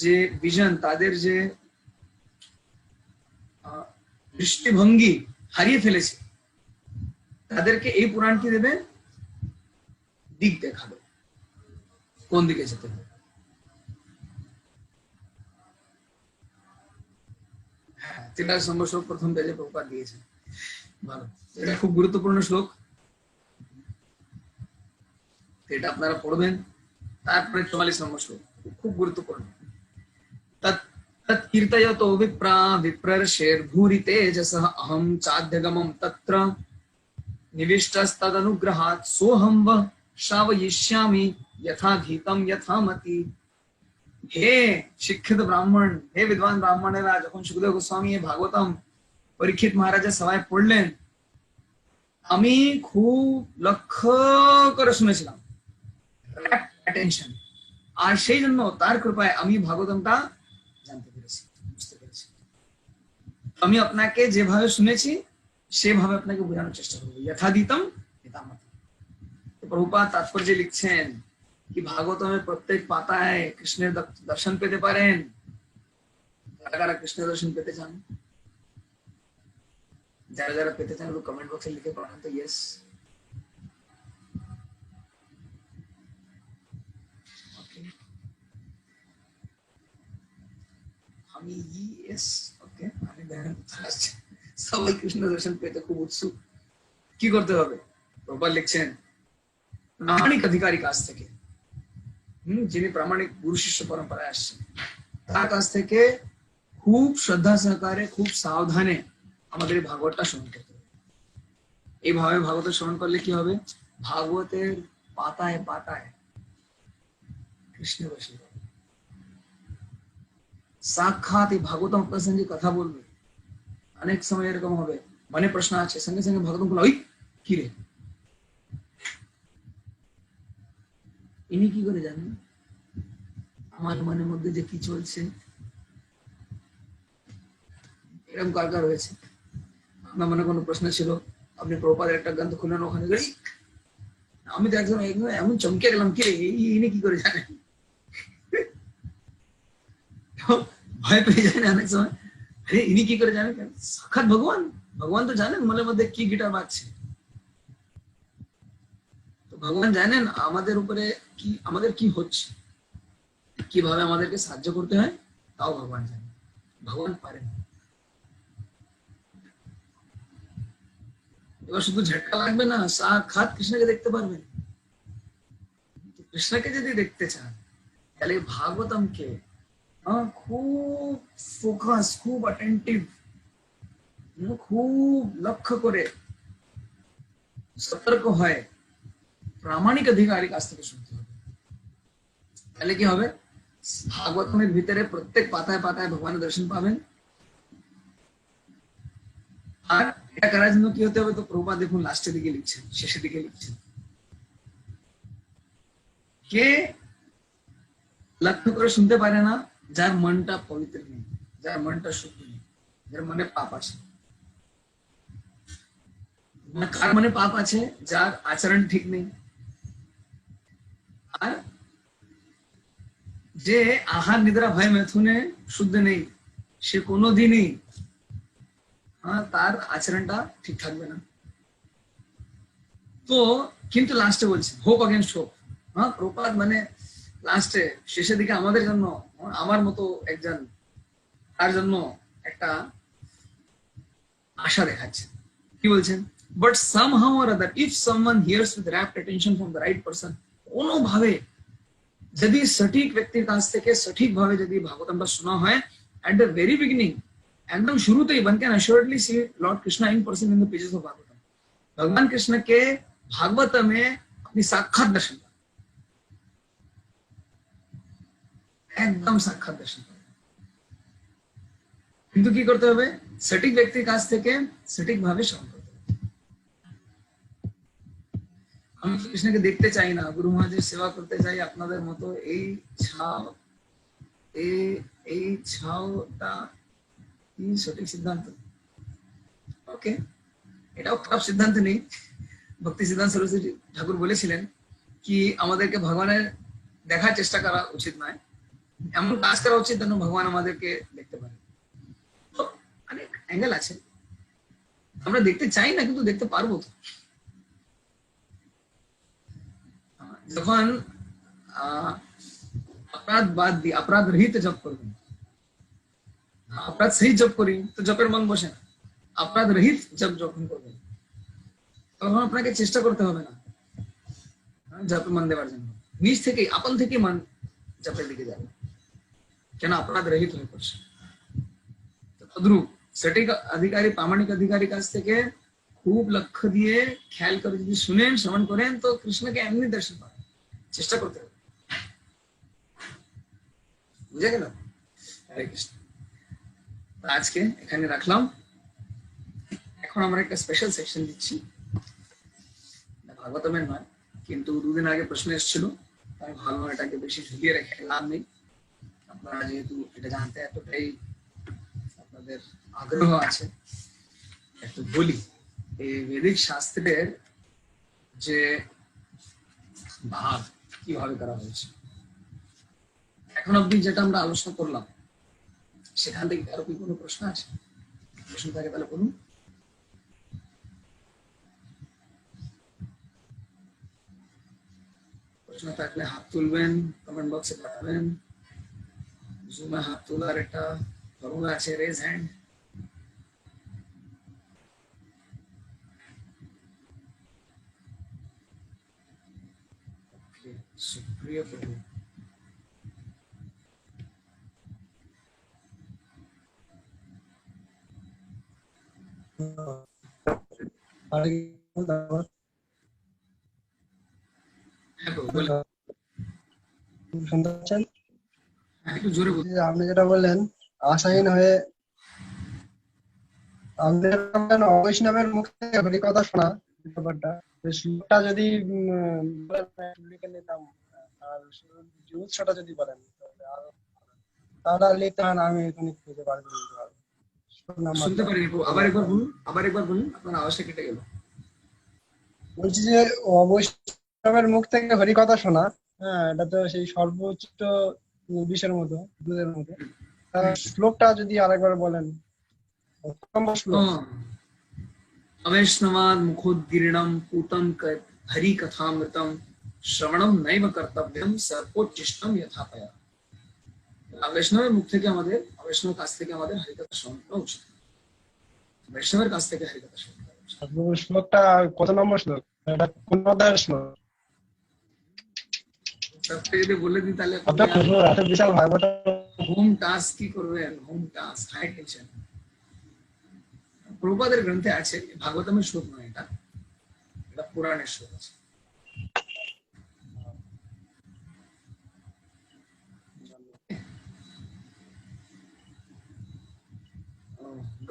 যে ভিশন, তাদের যে দৃষ্টিভঙ্গি হারিয়ে ফেলেছে, তাদেরকে এই পুরাণ কি দেবে? দিক দেখাবে, কোন দিকে যেতে হবে। হ্যাঁ, 43 নম্বর শ্লোক প্রথম পেজে প্রভুপাদ দিয়েছেন। ভালো, এটা খুব গুরুত্বপূর্ণ শ্লোক, এটা আপনারা পড়বেন। তারপরে 44 নম্বর শ্লোক খুব গুরুত্বপূর্ণ। तत्कीर्तयतो विप्रा विप्रर्षेर्भूरि तेजसः अहं चाध्यगमं तत्र निविष्टस्तदनुग्रहात् सोऽहं वः श्रावयिष्यामि यथा गीतं यथा मति। हे শিক্ষিত ব্রাহ্মণ, হে বিদ্বান ব্রাহ্মণেরা, যখন সুখদেব গোস্বামী এই ভাগবতম পরীক্ষিত মহারাজের সভায় পড়লেন, আমি খুব লক্ষ্য করে শুনেছিলাম, অ্যাটেনশন। আর সেই জন্য তার কৃপায় আমি ভাগবতমটা জানতে পেরেছি, বুঝতে পেরেছি। আমি আপনাকে যেভাবে শুনেছি সেভাবে আপনাকে বোঝানোর চেষ্টা করবো, যথাদিতম যথামতি। প্রভুপাদ তাৎপর্য লিখছেন কি ভাগবতমের প্রত্যেক পাতায় কৃষ্ণের দর্শন পেতে পারেন। যারা যারা কৃষ্ণের দর্শন পেতে চান, যারা যারা পেতে চান একটু কমেন্ট বক্সে লিখে পাঠান তো ইয়েস। আমি ইয়েস, ওকে, আমি দেখেন সবাই কৃষ্ণ দর্শন পেতে খুব উৎসুক। কি করতে হবে? প্রভুপাদ লিখছেন প্রামাণিক অধিকারী কাছ থেকে, যিনি প্রামাণিক গুরু শিষ্য পরম্পরায় আসছেন, তার কাছ থেকে খুব শ্রদ্ধা সহকারে, খুব সাবধানে আমাদের ভাগবতটা শ্রবণ করতে হবে। এইভাবে ভাগবত শ্রবণ করলে কি হবে? ভাগবতের পাতায় পাতায় কৃষ্ণ বসে যাবে, সাক্ষাৎ এই ভাগবতম আপনার সঙ্গে কথা বলবে। অনেক সময় এরকম হবে, মনে প্রশ্ন আছে, সঙ্গে সঙ্গে ভাগবতম বলা, ওই কি রে, ইনি কি করে জানেন আমার মনের মধ্যে যে কি চলছে? এরকম কার কার হয়েছে? আপনার মনে কোনো প্রশ্ন ছিল, আপনি প্রভুপাদের একটা গ্রন্থ খুললেন, ওখানে গেলেই আমি তো একদম এমন চমকে গেলাম, কি রে ইনি কি করে জানেন? ভয় পেয়ে যায় না অনেক সময়, আরে ইনি কি করে জানেন? সাক্ষাৎ ভগবান, ভগবান তো জানেন মনের মধ্যে কি গিটার বাজছে। তো ভগবান জানেন আমাদের উপরে কি, আমাদের কি হচ্ছে, কিভাবে আমাদেরকে সাহায্য করতে হয়, তাও ভগবান জানেন। ভগবান পারেন। এবার শুধু ঝটকা লাগবে না, সাক্ষাৎ কৃষ্ণকে দেখতে পারবেন। কৃষ্ণকে যদি দেখতে চান তাহলে ভাগবতমকে খুব ফোকাস, খুব অ্যাটেন্টিভ, খুব লক্ষ্য করে সতর্ক হয় প্রামাণিক অধিকারী কাছ থেকে শুনতে হবে। তাহলে কি হবে? ভাগবতমের ভিতরে প্রত্যেক পাতায় পাতায় ভগবানের দর্শন পাবেন। আর এটা করার জন্য কি হতে হবে? তো প্রভুপাদ দেখুন লাস্টের দিকে লিখছেন, শেষের দিকে লিখছেন, কে লক্ষ্য করে শুনতে পারে না? যার মনটা পবিত্র নেই, যার মনটা শুদ্ধ নেই, যার মনে পাপ আছে। কার মনে পাপ আছে? যার আচরণ ঠিক নেই, আর যে আহার নিদ্রা ভয় মেথুনে শুদ্ধ নেই, সে কোনোদিনই তার আচরণটা ঠিক থাকবে না। তো কিন্তু লাস্টে বলছে হোপ अगेंस्ट হোপ। প্রপাত মানে লাস্টে শেষের দিকে আমাদের জন্য, আমার মতো একজন, তার জন্য একটা আশা দেখাচ্ছে। কি বলছেন? But somehow or other if someone hears with rapt attention from the right person, কোনোভাবে যদি সঠিক ব্যক্তির কাছ থেকে সঠিকভাবে যদি ভাগবতমটা শোনা হয় at the very beginning एकदम शुरूতেही one can assuredly see Lord Krishna in person in the pages of Bhagavatam. भगवान कृष्ण के भागवत में अपनी साक्षात दर्शन, একদম সাক্ষাৎ দর্শন। কিন্তু কি করতে হবে? সঠিক ব্যক্তির কাছ থেকে সঠিকভাবে শ্রবণ করতে হবে। আমি কৃষ্ণকে দেখতে চাই না, গুরু মহারাজের সেবা করতে চাই আপনাদের মতো, এই ছাও, এই ছাওটা কি সঠিক সিদ্ধান্ত? ওকে, এটাও খারাপ সিদ্ধান্ত নেই। ভক্তি সিদ্ধান্ত সরস্বতী ঠাকুর বলেছিলেন কি আমাদেরকে ভগবানের দেখার চেষ্টা করা উচিত নয়, এমন কাজ করা উচিত যেন ভগবান আমাদেরকে দেখতে পারে। তো অনেক অ্যাঙ্গেল আছে, আমরা দেখতে চাই না কিন্তু দেখতে পারবো তো। যখন अपराध बात दी, अपराध रहित जप করবেন, अपराध सही जप করি তো জপের মন বসে না। अपराध रहित जप যখন করবেন তখন আপনাকে চেষ্টা করতে হবে না জপে মন দেওয়ার জন্য, নিজ থেকেই আপন থেকেই মন জপের দিকে যাবে, কেন अपराध रहित হয়ে পড়ছে। তদ্রূপ সঠিক अधिकारी प्रामाणिक अधिकारी কাছ থেকে খুব লক্ষ্য দিয়ে খেয়াল করে যদি শুনেন শ্রবণ করেন তো কৃষ্ণকে এমনি দর্শন পাবেন। চেষ্টা করতে হবে, বুঝে গেল? হরে কৃষ্ণ। আজকে এখানে রাখলাম। এখন আমরা একটা স্পেশাল সেকশন দিচ্ছি, ভাগবতমের নয়, কিন্তু দুদিন আগে প্রশ্ন এসেছিল, আমি ভালো এটাকে বেশি ঝুলিয়ে রেখে লাভ নেই। আপনারা যেহেতু এটা জানতে এতটাই আপনাদের আগ্রহ আছে, একটু বলি এই বৈদিক শাস্ত্রের যে ভাগ কিভাবে করা হয়েছে। এখন অব্দি যেটা আমরা আলোচনা করলাম সেখান থেকে কারো কি কোনো প্রশ্ন আছে? প্রশ্ন থাকে তাহলে বলুন। প্রশ্ন থাকলে হাত তুলবেন, কমেন্ট বক্সে পাঠাবেন। জুমে হাত তোলার একটা ফর্মুলা আছে, রেজ হ্যান্ড। সুপ্রিয় প্রভু, আপনি যেটা বললেন আশাহীন হয়ে বৈষ্ণবের মুখ থেকে হরিকথা শোনা, ব্যাপারটা শ্লোকটা যদি লিখে নিতাম আর উৎসটা যদি বলেন তাহলে লিখতে হয় না, আমি এখানে খুঁজে বার করে দিতে পারবো। শুনতে পারিনি, আবার একবার বলুন, আপনার আওয়াজটা কেটে গেল। বলছি যে বৈষ্ণবের মুখ থেকে হরিকথা শোনা, হ্যাঁ এটা তো সেই সর্বোচ্চ বিষের মতো, দুধের মতো। শ্লোকটা যদি আরেকবার বলেন। अवैष्णवान् मुखोद्गीर्णं पूतं हरि कथामृतं श्रवणं नैव कर्तव्यं सर्पोच्चिष्टं यथापया। বৈষ্ণবের মুখ থেকে আমাদের, বৈষ্ণবের কাছ থেকে আমাদের হরিকথা শ্রবণ করা উচিত। বৈষ্ণবের কাছ থেকে হরিকথা শ্রবণ করা উচিত। শ্লোকটা কত নম্বর শ্লোক? এটা কোন অধ্যায়ের শ্লোক? সবটা যদি বলে দিই তাহলে বিশাল ভাগবত হোম টাস্ক কি করবেন, হোম টাস্ক হাই টেনশন। প্রভুপাদের গ্রন্থে আছে, ভাগবতমের শ্লোক নয়, এটা এটা পুরাণের শ্লোক আছে।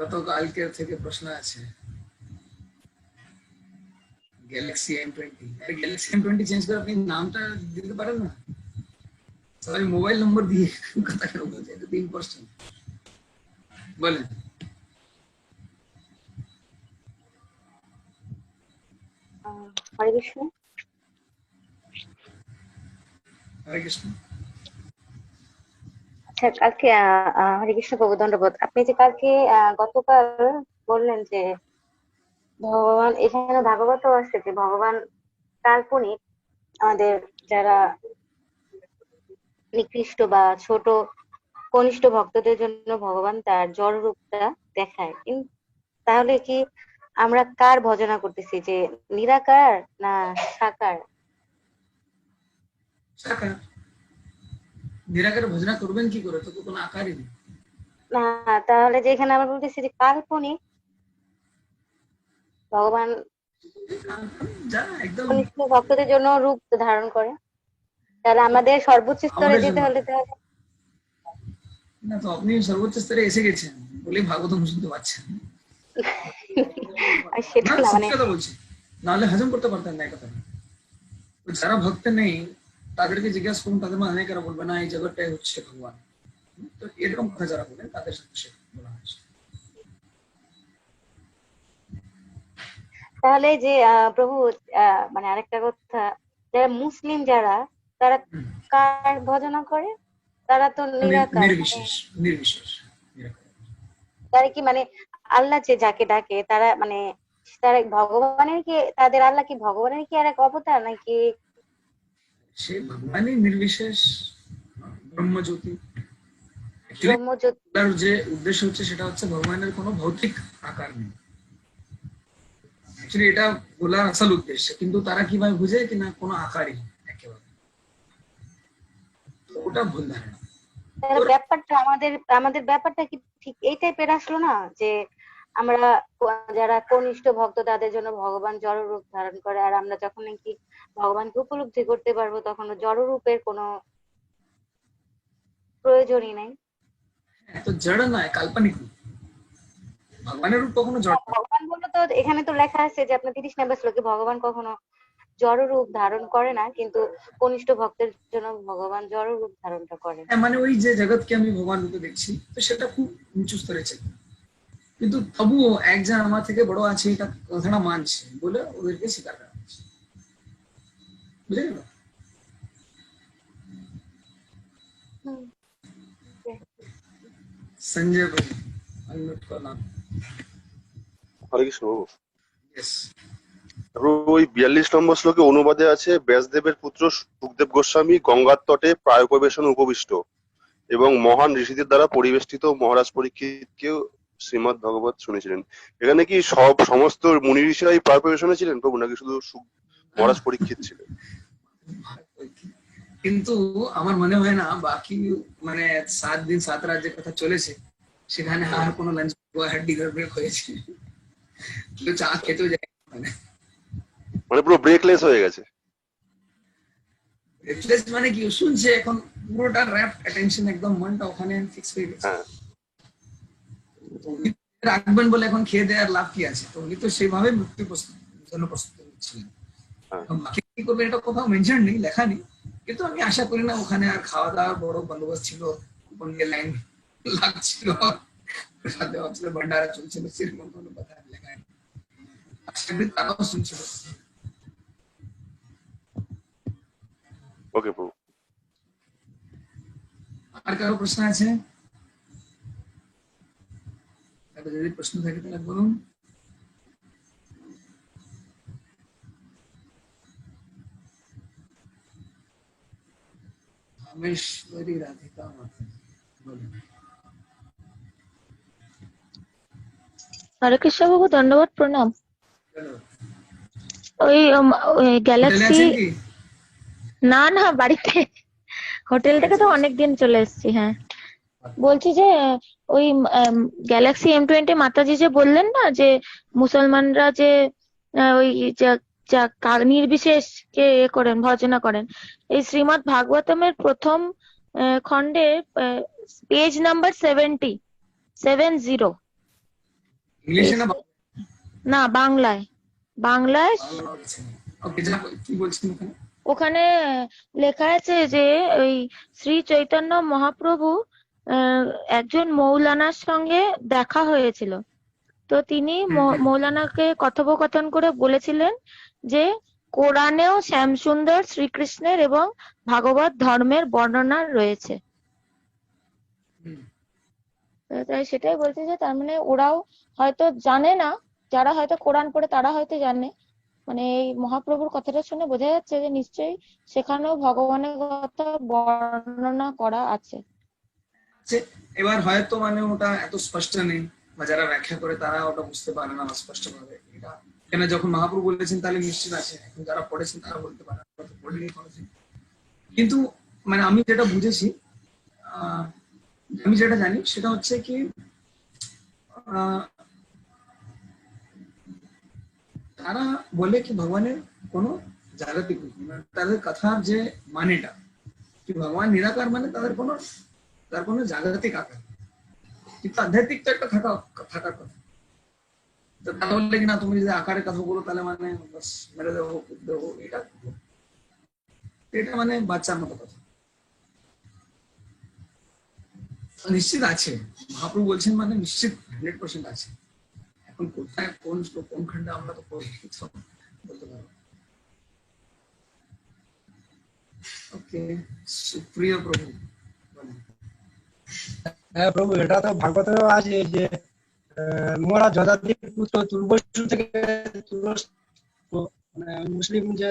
গতকালকে থেকে প্রশ্ন আছে Galaxy M20, Galaxy M20 change করে আপনি নামটা দিতে পারেন না? সবাই মোবাইল নম্বর দিয়ে কথা কেন বলছে? এটা 3%। বলেন। হরে কৃষ্ণ। হরে কৃষ্ণ। আচ্ছা, কালকে হরে কৃষ্ণ প্রভু, দণ্ডবোধ। আপনি যে কালকে গতকাল বললেন যে ভগবান, এখানে ভাগবত আছে যে ভগবান কাল্পনিক, আমাদের যারা নিকৃষ্ট বা ছোট কনিষ্ঠ ভক্তদের জন্য ভগবান তার জড় রূপটা দেখায়। কিন্তু তাহলে কি আমরা কার ভজনা করতেছি, যে নিরাকার না সাকার? সাকার। নিরাকার ভজনা করবেন কি করে? তো কোনো আকারই নেই। না, তাহলে যে এখানে আমরা বলতেছি যে কাল্পনিক ভগবান যা একদম কনিষ্ঠ ভক্তদের জন্য রূপ ধারণ করে, তাহলে আমাদের সর্বোচ্চ স্তরে আমাদের যেতে জন্য হলে তাহলে না, তো আপনি সর্বোচ্চ স্তরে এসে গেছেন বলেই ভাগবতম শুনতে পাচ্ছেন। আর সেটা না, না মানে সত্যি কথা বলছি, নাহলে হজম করতে পারতেন না এই কথা। তো যারা ভক্ত নেই তাদেরকে জিজ্ঞাসা করুন, তাদের মা অনেকেরা বলবে না এই জগৎটাই হচ্ছে ভগবান। তো এরকম কথা যারা বলেন তাদের সাথে সে বলা হয়েছে। তাহলে যে প্রভু মানে আরেকটা কথা, যারা মুসলিম যারা, তারা হুম। কার ভজনা করে? তারা তো নিরাকার, মানে নির্বিশেষ, নির্বিশেষ, এরকম। তারা কি মানে আল্লাহ যে যাকে ডাকে তারা মানে তারা ভগবানের কি, তাদের আল্লাহ কি ভগবানের কি আর এক অবতার নাকি? সে ভগবানই নির্বিশেষ ব্রহ্মজ্যোতি। Actually, ব্রহ্মজ্যোতি। তার যে উদ্দেশ্য হচ্ছে সেটা হচ্ছে ভগবানের কোনো ভৌতিক আকার নেই। অ্যাকচুয়ালি এটা বলার আসল উদ্দেশ্য, কিন্তু তারা কিভাবে বুঝে কিনা কোনো আকারই একেবারে, তো ওটা ভুল ধারণা। তাহলে ব্যাপারটা আমাদের আমাদের ব্যাপারটা কি ঠিক এই টাইপের আসলো না, যে আমরা যারা কনিষ্ঠ ভক্ত তাদের জন্য ভগবান জড় রূপ ধারণ করে, আর আমরা যখন নাকি ভগবানকে উপলব্ধি করতে পারবো তখন জড় রূপের কোনো প্রয়োজনই নাই। এত জড় নয়, কাল্পনিক রূপ। ভগবানের রূপ কখনো জড় নয়। ভগবান বললো তো এখানে তো লেখা আছে যে আপনার 30 নম্বর শ্লোকে ভগবান কখনো জড় রূপ ধারণ করে না, কিন্তু কনিষ্ঠ ভক্তের জন্য ভগবান জড় রূপ ধারণটা করে। হ্যাঁ, মানে ওই যে জগৎকে আমি ভগবান রূপে দেখছি, তো সেটা খুব উঁচু স্তরে চাই, কিন্তু তবুও একজন আমার থেকে বড় আছে এটা কথাটা মানছে বলে ওদেরকে স্বীকার করা হচ্ছে। বুঝে গেল? হুম। সঞ্জয় প্রভু, unmute করলাম। হরে কৃষ্ণ বাবু। Yes. তারপর ওই 42 নম্বর শ্লোকে অনুবাদে আছে, ব্যাসদেবের পুত্র সুখদেব গোস্বামী গঙ্গার তটে প্রায়োপবেশনে উপবিষ্ট এবং মহান ঋষিদের দ্বারা পরিবেষ্টিত মহারাজ পরীক্ষিতকেও শ্রীমদ্ ভাগবত শুনেছিলেন। এখানে কি সমস্ত মুনি ঋষিরাই প্রায়োপবেশনে ছিলেন প্রভু, নাকি শুধু মহারাজ পরীক্ষিত ছিলেন? কিন্তু আমার মনে হয় না বাকি মানে 7 দিন 7 রাত যে কথা চলেছে সেখানে আর কোনো লাঞ্চ ডিনার ব্রেক হয়েছে, কেউ চা খেতেও যায় মানে পুরো ব্রেকলেস হয়ে গেছে। মানে কি শুনছে এখন পুরোটা র্যাপ অ্যাটেনশন, একদম মনটা ওখানে ফিক্স হয়ে গেছে। হ্যাঁ, তো উনি রাখবেন বলে এখন খেয়ে দেওয়ার লাভ কি আছে? তো উনি তো সেভাবে মৃত্যু জন্য প্রস্তুত হচ্ছিলেন। হ্যাঁ। বাকি কি করবে এটা কোথাও মেনশন নেই, লেখা নেই, কিন্তু আমি আশা করি না ওখানে আর খাওয়া দাওয়ার বড় বন্দোবস্ত ছিল, কোন লাইন লাগছিল, প্রসাদ দেওয়া হচ্ছিল, ভান্ডারা চলছিল, সেরকম কোনো কথা লেখা নেই। আশা করি তারাও শুনছিল। ওকে প্রভু। আর কারো প্রশ্ন আছে? যদি প্রশ্ন থাকে তাহলে বলুন। রামেশ্বরী রাধিকা মাতা, বলুন। হরে কৃষ্ণ বাবু, ধন্যবাদ, প্রণাম। চলো, ওই হোটেলে গ্যালাক্সি, আছেন কি? না না, বাড়িতে। হোটেল থেকে তো অনেকদিন চলে এসেছি। হ্যাঁ, বলছি যে ওই গ্যালাক্সি M20 মাতাজি যে বললেন না, যে মুসলমানরা যে ওই নির্বিশেষ কে করেন, ভজনা করেন, এই শ্রীমদ্ ভাগবতমের প্রথম খণ্ডে পেজ নাম্বার 70 ইংলিশে না না, বাংলায়। বাংলায় বাংলা আছে? ওকে, যা কি বলছেন ওখানে? ওখানে লেখা আছে যে ওই শ্রী চৈতন্য মহাপ্রভু একজন মৌলানার সঙ্গে দেখা হয়েছিল। তো তিনি মৌলানাকে কথোপকথন করে বলেছিলেন যে কোরআনেও শ্যামসুন্দর শ্রীকৃষ্ণের এবং ভাগবত ধর্মের বর্ণনা রয়েছে। তাই সেটাই বলছি যে তার মানে ওরাও হয়তো জানে না, যারা হয়তো কোরআন পড়ে তারা হয়তো জানে, মানে এই মহাপ্রভুর কথাটা শুনে বোঝা যাচ্ছে যে নিশ্চয়ই সেখানেও ভগবানের কথা বর্ণনা করা আছে। এবার হয়তো মানে ওটা এত স্পষ্ট নেই, বা যারা ব্যাখ্যা করে তারা ওটা বুঝতে পারে না স্পষ্ট ভাবে। এটা কেন যখন মহাপ্রভু বলেছেন তাহলে নিশ্চিত আছে, এখন যারা পড়েছেন তারা বলতে পারে, পড়েনি কোনোদিন। কিন্তু মানে আমি যেটা বুঝেছি, আমি যেটা জানি সেটা হচ্ছে কি আহ, তারা বলে কি ভগবানের কোনো জাগতিক রূপ নেই। মানে তাদের কথার যে মানেটা কি ভগবান নিরাকার মানে তার কোনো জাগতিক আকার নেই। কিন্তু আধ্যাত্মিক তো একটা থাকার কথা। তো তারা বললে কি না তুমি যদি আকারের কথা বলো তাহলে মানে বাস মেরে দেবো কুট দেবো, এটা মানে বাচ্চার মতো কথা। নিশ্চিত আছে, মহাপ্রভু বলছেন মানে নিশ্চিত 100% আছে। এখন কোথায় কোন শ্লোক কোন খণ্ডে আমরা তো কিছু বলতে পারবো। ওকে, সুপ্রিয় প্রভু বলেন। হ্যাঁ প্রভু, এটা তো ভাগবতেও আছে যে মহারাজ যজাতির পুত্র তুর্বসু থেকে তুরস্ক, মানে মুসলিম যে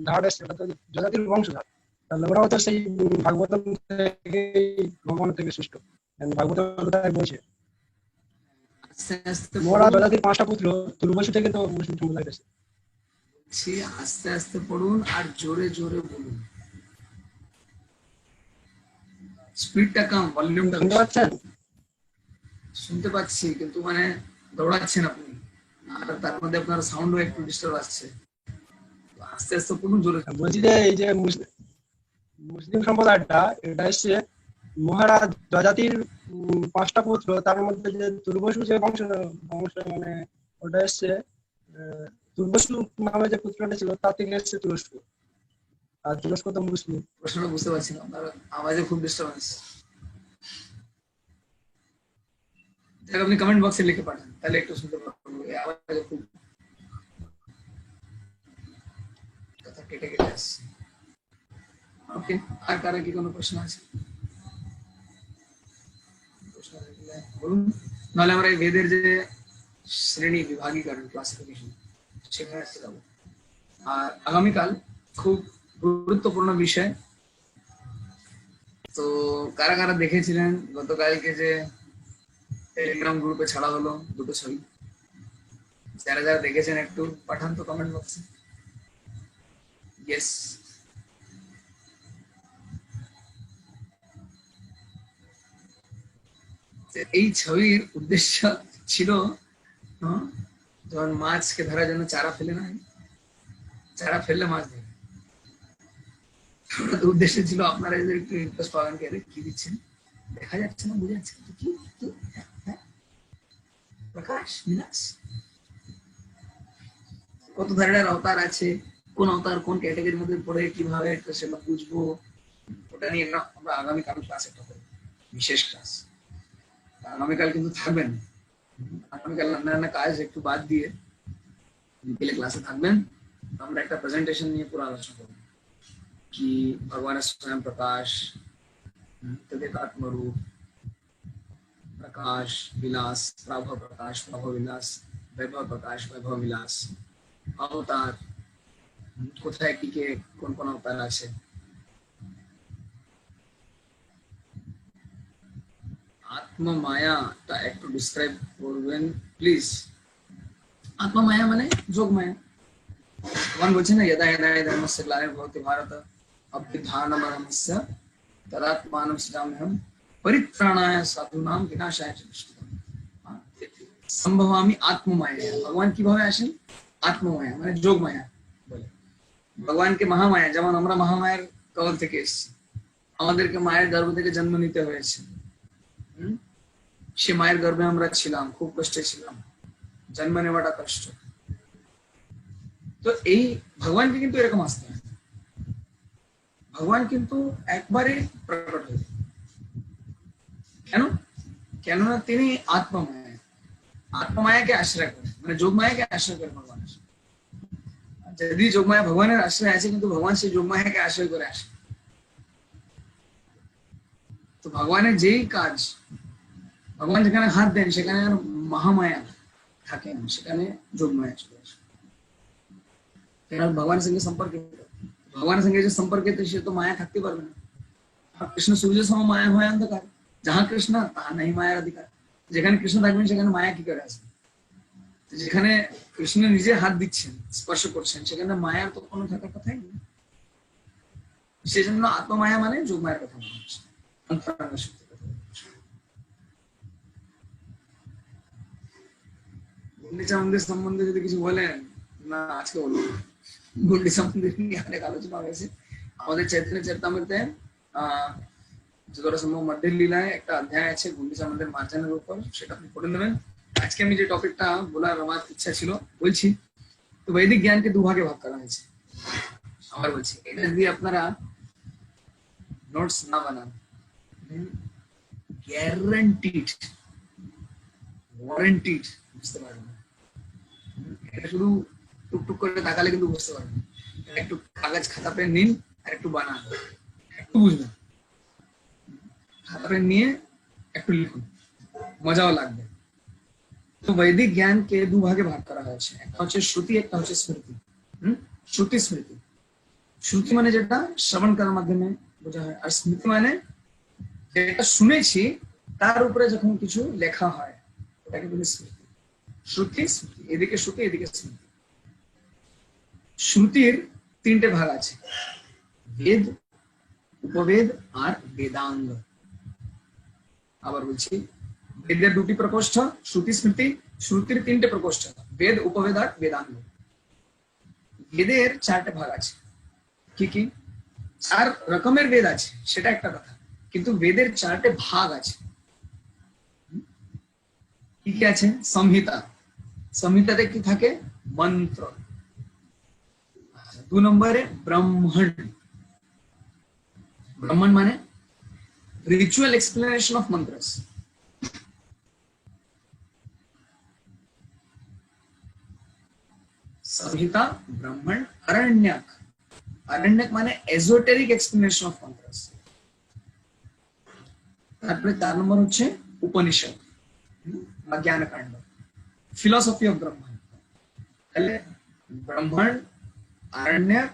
ধারা এসছে ওটা তো যজাতির বংশধর, তাহলে ওরাও তো সেই ভাগবতম থেকে ভগবান থেকে সৃষ্ট। ভাগবত বলছে আস্তে আস্তে মহারাজ পড়ুন, যজাতির 5টা পুত্র তুর্বসু থেকে তো মুসলিম সম্প্রদায় এসেছে। আস্তে আস্তে পড়ুন আর জোরে জোরে বলুন। স্পিডটা কম, ভলিউমটা শুনতে পাচ্ছেন? শুনতে পাচ্ছি কিন্তু মানে দৌড়াচ্ছেন আপনি, আর তার মধ্যে আপনার সাউন্ডও একটু ডিস্টার্ব আসছে। আস্তে আস্তে পড়ুন, জোরে। বলছি যে এই যে মুসলিম সম্প্রদায়টা এটা এসছে মহারাজ যজাতির 5টা পুত্র, তার মধ্যে যে তুর্বসু যে বংশ বংশ মানে ওটা এসছে তুর্বসু নামে যে পুত্রটা ছিল তার থেকে এসছে তুরস্ক, আর তুরস্ক তো মুসলিম। প্রশ্নটা বুঝতে পারছি না, আপনার আওয়াজে খুব ডিস্টার্বেন্স। আপনি কমেন্ট বক্সে লিখে পাঠান তাহলে একটু শুনতে পারবো। এই আওয়াজে খুব কথা কেটে কেটে আসছে। ওকে, আর কারো কি কোনো প্রশ্ন আছে? প্রশ্ন থাকলে বলুন, নাহলে আমরা এই বেদের যে শ্রেণী বিভাগীকরণ ক্লাসিফিকেশন সেখানে আসতে যাবো। আর আগামীকাল খুব গুরুত্বপূর্ণ বিষয়। তো কারা কারা দেখেছিলেন গতকালকে যে টেলিগ্রাম গ্রুপে ছাড়া হলো দুটো ছবি? যারা যারা দেখেছেন একটু পাঠান তো কমেন্ট বক্সে। ইয়েস, এই ছবির উদ্দেশ্য ছিল যখন মাছকে ধরার জন্য চারা ফেলে না, চারা ফেললে মাছ ধরে। উদ্দেশ্য ছিল আপনারা যদি একটু ইন্টারেস্ট পাবেন কি দিচ্ছেন, দেখা যাচ্ছে না, বুঝে যাচ্ছে কি প্রকাশ বিলাস কত ধরনের অবতার আছে, কোন অবতার কোন ক্যাটাগরির মধ্যে পড়ে, কিভাবে সেটা বুঝবো, ওটা নিয়ে না আমরা আগামীকাল ক্লাস একটা করবো, বিশেষ ক্লাস। আগামীকাল কিন্তু থাকবেন, আগামীকাল নানা কাজ একটু বাদ দিয়ে বিকেলে ক্লাসে থাকবেন। আমরা একটা প্রেজেন্টেশন নিয়ে পুরো আলোচনা করবো कि भगवान स्वयं प्रकाश, तदेकात्म रूप, प्रकाश विलास, प्रभव प्रकाश प्रभव विलास, वैभव प्रकाश वैभव विलास, अवतार কোথায় কি কে কোন কোন অবতার আছে, আত্ম মায়াটা একটু ডিসক্রাইব করবেন প্লিজ। আত্ম মায়া মানে যোগ মায়া। ভগবান বলছেন না यदा यदा धर्मस्य ग्लानिर्भवति भारत अभ्युत्थानमहमस्य तदात्मानं सृजाम्यहं परित्राणाय साधूनां विनाशाय च दुष्कृताम्। সম্ভবামি আত্মমায়া। ভগবান কিভাবে আসেন? আত্মমায়া মানে যোগ মায়া বলে। ভগবানকে মহামায়া, যেমন আমরা মহামায়ার কবল থেকে এসেছি, আমাদেরকে মায়ের গর্ভ থেকে জন্ম নিতে হয়েছে। সে মায়ের গর্ভে আমরা ছিলাম, খুব কষ্টে ছিলাম, জন্ম নেওয়াটা কষ্ট। তো এই ভগবানকে কিন্তু এরকম আসতে হয়, ভগবান কিন্তু একবারে প্রকট হয়ে যায়। কেন? কেননা তিনি আত্মমায়া, আত্মমায়াকে আশ্রয় করেন, মানে যোগমায়াকে আশ্রয় করে ভগবান আসে। যদি যোগমায়া ভগবানের আশ্রয় আছে, কিন্তু ভগবান সেই যোগমায়াকে আশ্রয় করে আসে। তো ভগবানের যেই কাজ, ভগবান যেখানে হাত দেন সেখানে মহামায়া থাকেন, সেখানে যোগমায়া চলে আসে। ভগবানের সঙ্গে সম্পর্কিত, ভগবানের সঙ্গে যে সম্পর্কিত সে তো মায়া থাকতে পারবে না। কৃষ্ণ সূর্য সম মায়া হয় অন্ধকার, যাহা কৃষ্ণ তাহা নাই মায়ের অধিকার। যেখানে কৃষ্ণ থাকবেন সেখানে মায়া কি করে আসবে? যেখানে কৃষ্ণ নিজে হাত দিচ্ছেন, স্পর্শ করছেন, সেখানে মায়ার তো কোনো থাকার কথাই নেই। সেই জন্য আত্মমায়া মানে যোগ মায়ের কথা বলা হচ্ছে, অন্তরাঙ্গ শক্তির কথা বলা হচ্ছে। গুন্ডিচা মন্দির সম্বন্ধে যদি কিছু বলেন, না আজকে বলবো না। গুন্ডিচা মন্দির নিয়ে অনেক আলোচনা হয়েছে আমাদের চৈতন্য চরিতামৃতে। যতটা সম্ভব মধ্যে লীলায় একটা অধ্যায় আছে গুন্ডিচা মন্দির মার্জনের উপর, সেটা আপনি পড়ে নেবেন। আজকে আমি যে টপিকটা বলার আমার ইচ্ছা ছিল বলছি। তো বৈদিক জ্ঞানকে দুভাগে ভাগ করা হয়েছে। আবার বলছি, এটা যদি আপনারা নোটস না বানান, গ্যারান্টিড ওয়ারেন্টিড বুঝতে পারবেন না। এটা শুধু টুকটুক করে তাকালে কিন্তু বুঝতে পারবেন। একটু কাগজ খাতা পেন নিন আর একটু বানান, একটু বুঝবেন। খাতা পেন নিয়ে একটু লিখুন, মজাও লাগবে। তো বৈদিক জ্ঞানকে দুভাগে ভাগ করা হয়েছে, একটা হচ্ছে শ্রুতি, একটা হচ্ছে স্মৃতি। শ্রুতি স্মৃতি। শ্রুতি মানে যেটা শ্রবণ করার মাধ্যমে বোঝা হয়, আর স্মৃতি মানে যেটা শুনেছি তার উপরে যখন কিছু লেখা হয় এটাকে বলি স্মৃতি। শ্রুতি স্মৃতি, এদিকে শ্রুতি এদিকে স্মৃতি। শ্রুতির তিনটে ভাগ আছে, বেদ, উপবেদ আর বেদাঙ্গ। আবার বলছি, বেদের দুটি প্রকোষ্ঠ শ্রুতি স্মৃতি, শ্রুতির তিনটে প্রকোষ্ঠ বেদ, উপবেদ আর বেদাঙ্গ। বেদের চারটে ভাগ আছে। কি কি? 4 রকমের বেদ আছে সেটা একটা কথা, কিন্তু বেদের চারটে ভাগ আছে। কি কি আছে? সংহিতা, সংহিতাতে কি থাকে? মন্ত্র। 2 নম্বরে ব্রাহ্মণ। ব্রাহ্মণ মানে রিচুয়াল এক্সপ্লেনেশন অফ মন্ত্রস। संहिता, ब्राह्मण, अरण्यक। अरण्यक माने एजोटेरिक एक्सप्लेनेशन ऑफ मंत्रस। তারপরে 4 নম্বর হচ্ছে উপনিষদ বা জ্ঞানকাণ্ড, ফিলসফি অফ ব্রহ্মাণ্ড। তাহলে ব্রাহ্মণ, আরণ্যক,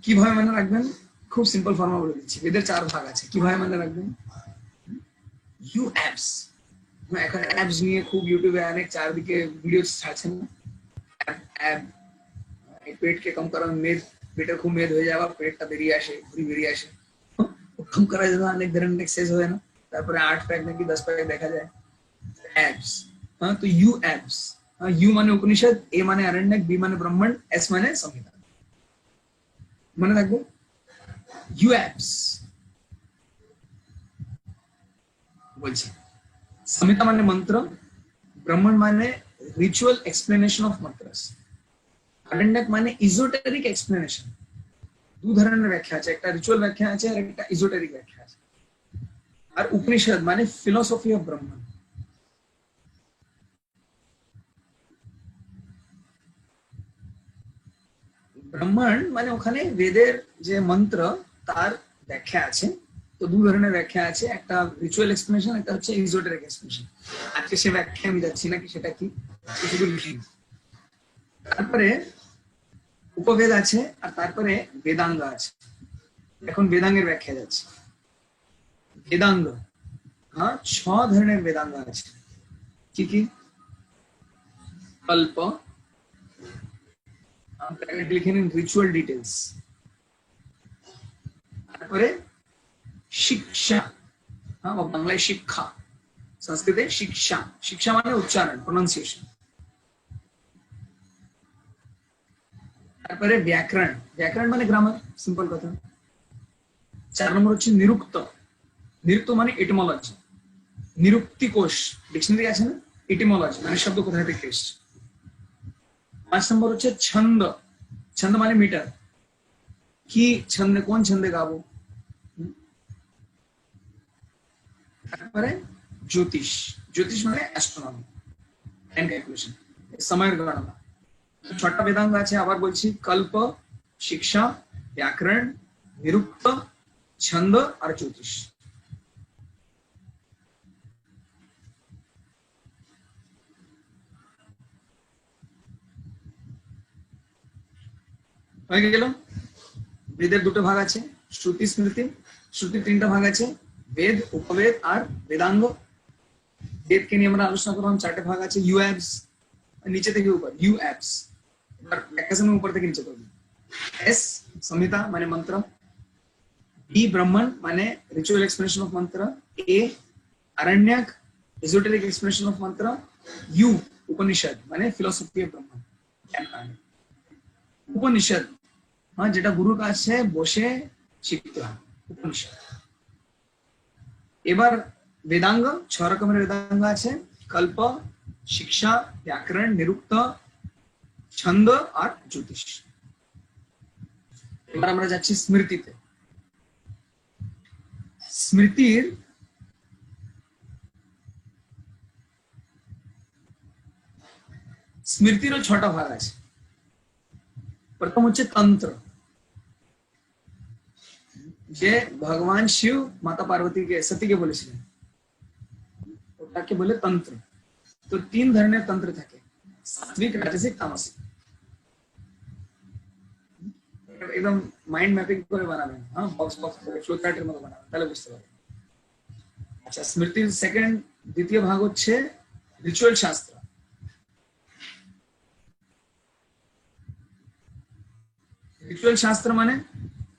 কিভাবে মনে রাখবেন? খুব সিম্পল ফর্মে বলে দিচ্ছি। এদের 4 ভাগ আছে, কিভাবে মনে রাখবেন? You apps. এখন অ্যাপস নিয়ে খুব ইউটিউবে অনেক চারদিকে ভিডিও ছাড়ছেন। পেটকে কম করার মেদ, পেটের খুব মেদ হয়ে যাওয়া, পেটটা বেরিয়ে আসে, ঘুরি বেরিয়ে আসে, কম করার জন্য অনেক ধরনের এক্সারসাইজ হয় না, তারপরে 8 প্যাক নাকি 10 প্যাক দেখা যায় অ্যাপস। হ্যাঁ, তো ইউ অ্যাপস। ইউ মানে উপনিষদ, এ মানে আরণ্যক, বি মানে ব্রাহ্মণ, এস মানে সংহিতা। মনে রাখবো ইউ অ্যাপস। বলছি, संहिता माने मंत्र, ब्राह्मण माने रिचुअल एक्सप्लेनेशन ऑफ मंत्रस, आरण्यक माने इजोटेरिक एक्सप्लेनेशन। 2 ধরনের ব্যাখ্যা আছে, একটা রিচুয়াল ব্যাখ্যা আছে আর একটা ইজোটেরিক ব্যাখ্যা আছে। আর উপনিষদ মানে ফিলসফি অফ ব্রহ্মাণ্ড। ব্রহ্মাণ্ড মানে ওখানে বেদের যে মন্ত্র তার ব্যাখ্যা আছে। তো 2 ধরনের ব্যাখ্যা আছে, একটা রিচুয়াল এক্সপ্লেনেশন, একটা হচ্ছে এক্সোটেরিক এক্সপ্লেনেশন। আজকে সে ব্যাখ্যা আমি যাচ্ছি না, কি সেটা কি শুধু লিখি। তারপরে উপবেদ আছে আর তারপরে বেদাঙ্গ আছে। এখন বেদাঙ্গের ব্যাখ্যা যাচ্ছে। বেদাঙ্গ, হ্যাঁ, 6 ধরনের বেদাঙ্গ আছে। কি কি? কল্প, আপনাকে লিখে নিন রিচুয়াল ডিটেলস। তারপরে শিক্ষা, হ্যাঁ, বাংলায় শিক্ষা, সংস্কৃতে শিক্ষা। শিক্ষা মানে উচ্চারণ, প্রনাউন্সিয়েশন। তারপরে ব্যাকরণ, ব্যাকরণ মানে গ্রামার, সিম্পল কথা। 4 নম্বর হচ্ছে নিরুক্ত। নিরুক্ত মানে এটিমোলজি, নিরুক্তি কোষ, ডিকশনারি আছে না, এটিমোলজি মানে শব্দ কোথা থেকে এসেছে। 5 নম্বর হচ্ছে ছন্দ। ছন্দ মানে মিটার, কি ছন্দে, কোন ছন্দে গাবো। তারপরে জ্যোতিষ, জ্যোতিষ মানে অ্যাস্ট্রোনমি, টাইম ক্যালকুলেশন, সময়ের গণনা। 6টা বেদাঙ্গ আছে, আবার বলছি, কল্প, শিক্ষা, ব্যাকরণ, নিরুক্ত, ছন্দ আর জ্যোতিষ। হয়ে গেল। বেদের 2টো ভাগ আছে, শ্রুতি স্মৃতি। শ্রুতির 3টা ভাগ আছে, বেদ, উপবেদ আর বেদাঙ্গ। বেদকে নিয়ে আমরা আলোচনা করলাম, 4টে ভাগ আছে। ইউ অ্যাপস, নিচে থেকে উপর, ইউ অ্যাপস। এবার একটা সময় উপর থেকে নিচে করবো। এস, সংহিতা মানে মন্ত্র। बी ब्राह्मण माने रिचुअल एक्सप्लेनेशन ऑफ मंत्र, ए आरण्यक एजोटेरिक एक्सप्लेनेशन ऑफ मंत्र, यू उपनिषद माने फिलोसफी ऑफ ब्रह्म। उपनिषद हाँ जेटा गुरुर काছে বসে শিখতে হয় উপনিষদ। এবার বেদাঙ্গ 6 রকমের বেদাঙ্গ আছে, কল্প, শিক্ষা, ব্যাকরণ, নিরুক্ত, ছন্দ আর জ্যোতিষ। এবার আমরা যাচ্ছি স্মৃতিতে। স্মৃতির স্মৃতিরও 6টা ভাগ আছে। প্রথম হচ্ছে তন্ত্র, যে ভগবান শিব মাতা পার্বতীকে সতীকে বলেছিলেন, ওটাকে বলে তন্ত্র। তো 3 ধরনের তন্ত্র থাকে, সাত্বিক, রাজসিক, তামসিক। একদম মাইন্ড ম্যাপিং করে বানাবেন, হ্যাঁ বক্স বক্স করে ফ্লো চার্টের মতো বানাবেন, তাহলে বুঝতে পারবেন। আচ্ছা, স্মৃতির দ্বিতীয় ভাগ হচ্ছে রিচুয়াল শাস্ত্র। রিচুয়াল শাস্ত্র মানে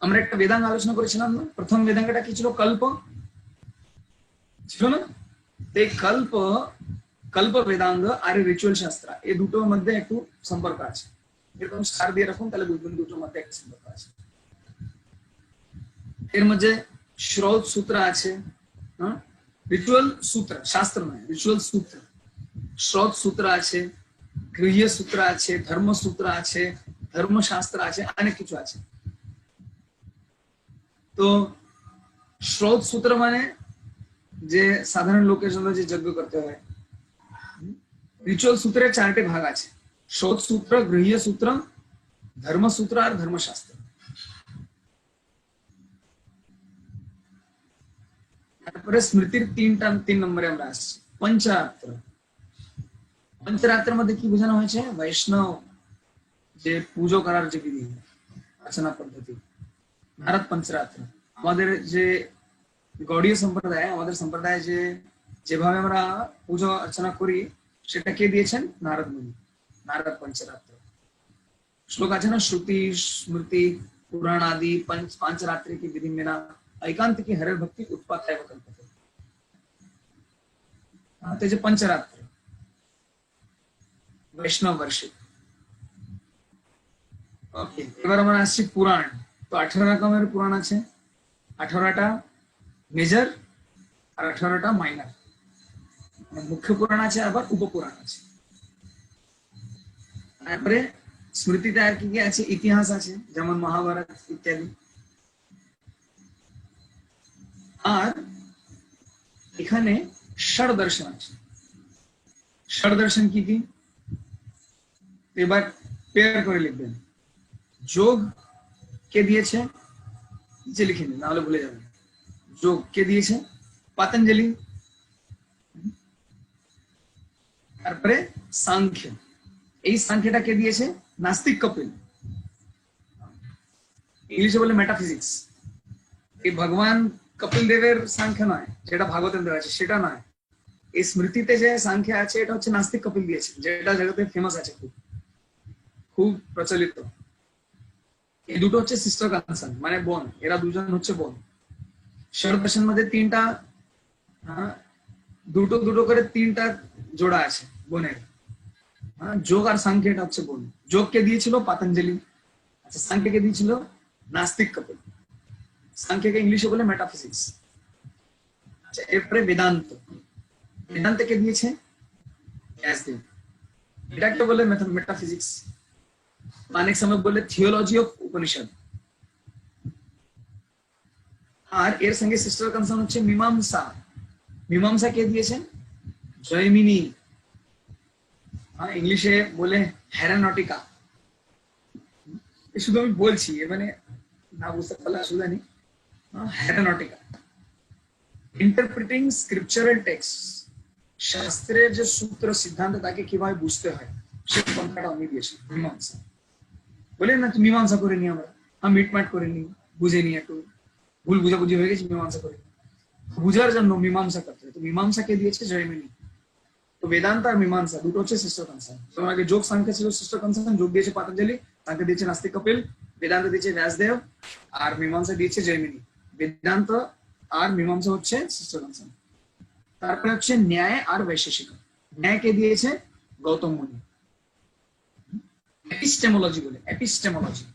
আমরা একটা বেদাঙ্গ আলোচনা করেছিলাম না, প্রথম বেদাঙ্গটা কি ছিল? কল্প ছিল না? এই কল্প বেদাঙ্গ আর রিচুয়াল শাস্ত্র এই দুটোর মধ্যে একটু সম্পর্ক আছে। এরকম সার দিয়ে রাখুন, তাহলে বুঝবেন দুটোর মধ্যে একটা সম্পর্ক আছে। এর মধ্যে শ্রৌত সূত্র আছে, হ্যাঁ রিচুয়াল সূত্র, শাস্ত্র নয়, রিচুয়াল সূত্র। শ্রৌত সূত্র আছে, গৃহ্য সূত্র আছে, ধর্ম সূত্র আছে, ধর্মশাস্ত্র আছে, অনেক কিছু আছে। তো শ্রৌত সূত্র মানে যে সাধারণ লোকের জন্য যে যজ্ঞ করতে হয়। রিচুয়াল সূত্রের 4টে ভাগ আছে, শ্রৌত সূত্র, গৃহ্য সূত্র, ধর্মসূত্র আর ধর্মশাস্ত্র। তারপরে স্মৃতির 3 নম্বরে আমরা আসছি, পঞ্চরাত্র। পঞ্চরাত্রের মধ্যে কি বোঝানো হয়েছে? বৈষ্ণব যে পুজো করার যে বিধি, অর্চনা পদ্ধতি, নারদ পঞ্চরাত্র। আমাদের যে গৌড়ীয় সম্প্রদায়, আমাদের সম্প্রদায় যেভাবে আমরা পুজো অর্চনা করি সেটা কে দিয়েছেন? নারদ মুনি। नारद पंचरात्र श्लोक আছে না, श्रुति स्मृति पुराण आदि पांचरात्रि की विधि में ना एकांत की हरे भक्ति उत्पात है कल्पते। ते जे पंचरात्र वैष्णव वर्षित। ओके, এবার আমরা আসছি পুরাণ। তো 18 রকমের পুরাণ আছে, 18টা মেজর আর 18টা মাইনর। মুখ্য পুরাণ আছে আবার উপপুরাণ আছে। তারপরে স্মৃতিতে আর কি কি আছে? ইতিহাস আছে, যেমন মহাভারত ইত্যাদি। আর এখানে ষড় দর্শন আছে। ষড় দর্শন কি কি? এবার পেয়ার করে লিখবেন। যোগ কে দিয়েছে? নিচে লিখে নিন, নাহলে ভুলে যাবেন। যোগ কে দিয়েছে? পতঞ্জলি। তারপরে সাংখ্য, এই সাংখ্যটা কে দিয়েছে? নাস্তিক কপিল। ইংলিশে বলে মেটাফিজিক্স। এই ভগবান কপিল দেবের সাংখ্য নয়, যেটা ভাগবতে দেওয়া আছে সেটা নয়। এই স্মৃতিতে যে সাংখ্য আছে এটা হচ্ছে নাস্তিক কপিল দিয়েছে, যেটা জগতে ফেমাস আছে, খুব খুব প্রচলিত। এই দুটো হচ্ছে সিস্টার কনসার্ন, মানে বোন। এরা দুজন হচ্ছে বোন। ষড় দর্শন মধ্যে 3টা, দুটো দুটো করে 3টা জোড়া আছে বোনের। যোগ আর সাংখ্য এটা হচ্ছে বোন। যোগ কে দিয়েছিল? পতঞ্জলি। আচ্ছা, সাংখ্য কে দিয়েছিল? নাস্তিক কপিল। সাংখ্যকে ইংলিশে বলে মেটাফিজিক্স। আচ্ছা, এরপরে বেদান্ত। বেদান্ত কে দিয়েছে? ব্যাসদেব। এটাকে বলে মেটাফিজিক্স। অনেক সময় বলে থিওলজি অফ উপনিষদ। আর এর সঙ্গে সিস্টার কনসার্ন হচ্ছে মীমাংসা। মীমাংসা কে দিয়েছেন? জয়মিনী। ইংলিশে বলে হেরানটিকা। শুধু আমি বলছি, মানে না বুঝতে পারলে অসুবিধা নেই। হেরানটিকা ইন্টারপ্রিটিং স্ক্রিপচারাল টেক্সট, শাস্ত্রের যে সূত্র সিদ্ধান্ত তাকে কিভাবে বুঝতে হয় সেই পন্থাটা আমি দিয়েছি। মীমাংসা বলে না, মীমাংসা করে নি আমরা, মিটমাট করে নি, বুঝে নি, একটু ভুল বুঝাবুঝি হয়ে গেছে, মীমাংসা করে নি। বুঝার জন্য মীমাংসা করতে হয়। তো মীমাংসা কে দিয়েছে? জয়মিনী। তো বেদান্ত আর মীমাংসা দুটো হচ্ছে সিস্টার কনসার্ন। তোমার আগে যোগ সাংখ্য ছিল সিস্টার কনসার্ন। যোগ দিয়েছে পতঞ্জলি, সাংখ্য দিয়েছে নাস্তিক কপিল, বেদান্ত দিয়েছে ব্যাসদেব, আর মীমাংসা দিয়েছে জয়মিনী। বেদান্ত আর মীমাংসা হচ্ছে সিস্টার কনসার্ন। তারপরে হচ্ছে ন্যায় আর বৈশেষিক। ন্যায় কে দিয়েছে? গৌতম মুনি। এপিস্টেমোলজি বলে, এপিস্টেমোলজি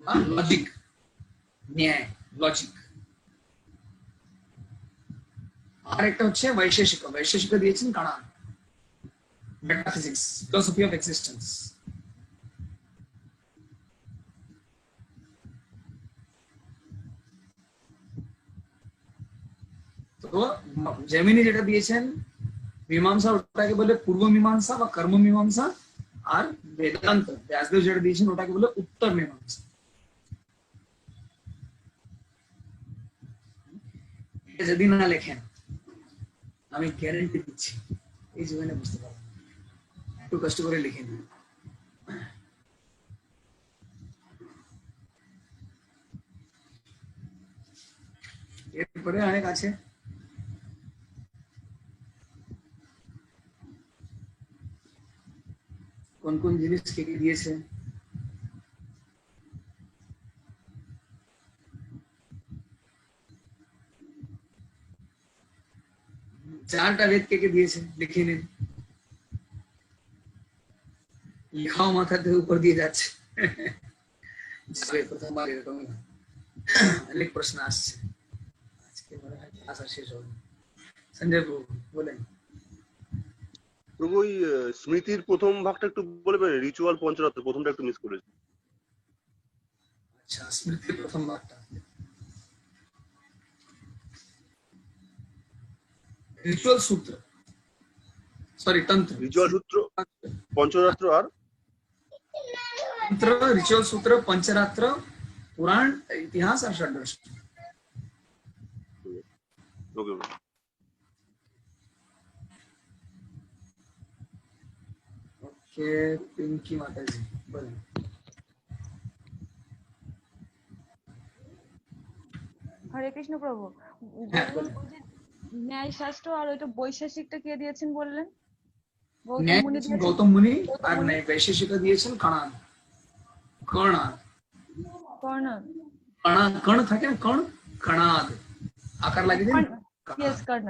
বা লজিক, ন্যায় লজিক। আর একটা হচ্ছে বৈশেষিক। বৈশেষিক দিয়েছেন Canaan, metaphysics, philosophy of existence. তো জেমিনি যেটা দিয়েছেন মীমাংসা, ওটাকে বলে পূর্ব মীমাংসা বা কর্ম মীমাংসা। আর বেদান্ত ব্যাসদেব যেটা দিয়েছেন ওটাকে বলে উত্তর মীমাংসা। যদি না লেখেন আমি গ্যারেন্টি দিচ্ছি এই জীবনে বুঝতে পারবেন। একটু কষ্ট করে লিখে নিন। এরপরে অনেক আছে। কোন কোন জিনিস কে কে দিয়েছে? চারটা বেদ কে কে দিয়েছে লিখে নিন। লিখাও মাথাতে উপর দিয়ে যাচ্ছে। প্রথমবার এরকম অনেক প্রশ্ন আসছে। আজকে মনে হয় ক্লাস আর শেষ হবে। সঞ্জয় বাবু বলেন। প্রভু ওই স্মৃতির প্রথম ভাগটা একটু বলবেন? রিচুয়াল পঞ্চরত্ন প্রথমটা একটু মিস করেছি। আচ্ছা, স্মৃতির প্রথম ভাগটা রিচুয়াল সূত্র, সরি তন্ত্র। রিচুয়াল সূত্র, পঞ্চরাত্র আর तंत्र, रिचुअल सूत्र, पंचरात्र, पुराण, इतिहास और षड्दर्श। ওকে। ओके, पिंकी माता जी बोलें। হরে কৃষ্ণ প্রভু, হ্যাঁ, বললেন বলেন। ওই যে ন্যায় শাস্ত্র আর ওইটা বৈশেষিকটা কে দিয়েছেন বললেন? গৌতম ন্যায় মুনি দিয়েছেন দিয়েছেন। গৌতম মুনি গৌতম আর মুনি। ন্যায় বৈশেষিক দিয়েছেন কণাদ। কণাদ, কর্ণ। কণাদ, কণ থাকে না, কণ, কণাদ আকার লাগিয়ে দিন। ইয়েস, কর্ণ।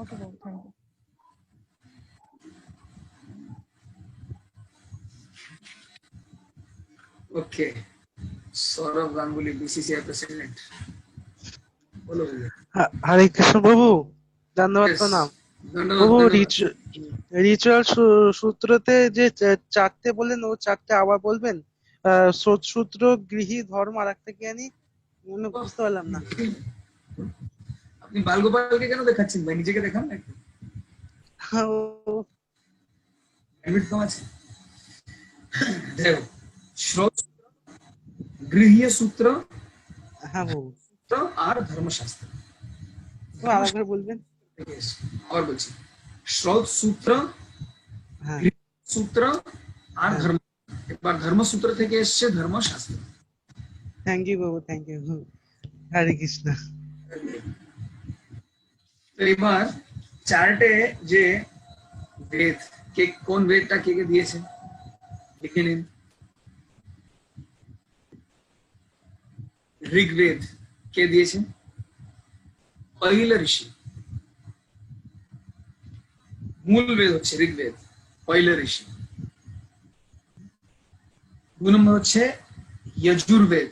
ওকে প্রভু, thank you. Okay, Saurabh Ganguly BCCI president, बोलो भैया। হরে কৃষ্ণ প্রভু, ধন্যবাদ, Yes, প্রণাম धन्यवाद প্রভু। धन्यवाद। রিচুয়াল সূত্রতে যে চারটে বললেন, ও চারটে আবার বলবেন? স্রোত সূত্র, গৃহী, ধর্ম, আর একটা কি জানি, মনে বুঝতে পারলাম না। আপনি বালগোপালকে কেন দেখাচ্ছেন ভাই? নিজেকে দেখান না একটু। এডমিট কম আছে। দেখো, স্রোত, গৃহীয় সূত্র, হ্যাঁ প্রভু, সূত্র আর ধর্মশাস্ত্র। আরেকবার বলবেন? আবার বলছি, স্রোত সূত্র, হ্যাঁ সূত্র আর হ্যাঁ। ধর্ম। এবার ধর্মসূত্র থেকে এসছে ধর্মশাস্ত্র। থ্যাংক ইউ প্রভু, থ্যাংক ইউ। হরে কৃষ্ণ। তো এবার চার্টে যে বেদ কে, কোন বেদটা কে কে দিয়েছে লিখে নিন। ঋগ্বেদ কে দিয়েছে? পহিলা ঋষি। মূল বেদ হচ্ছে ঋগ্বেদ, পহিলা ঋষি। 2 নম্বর হচ্ছে যজুর্বেদ,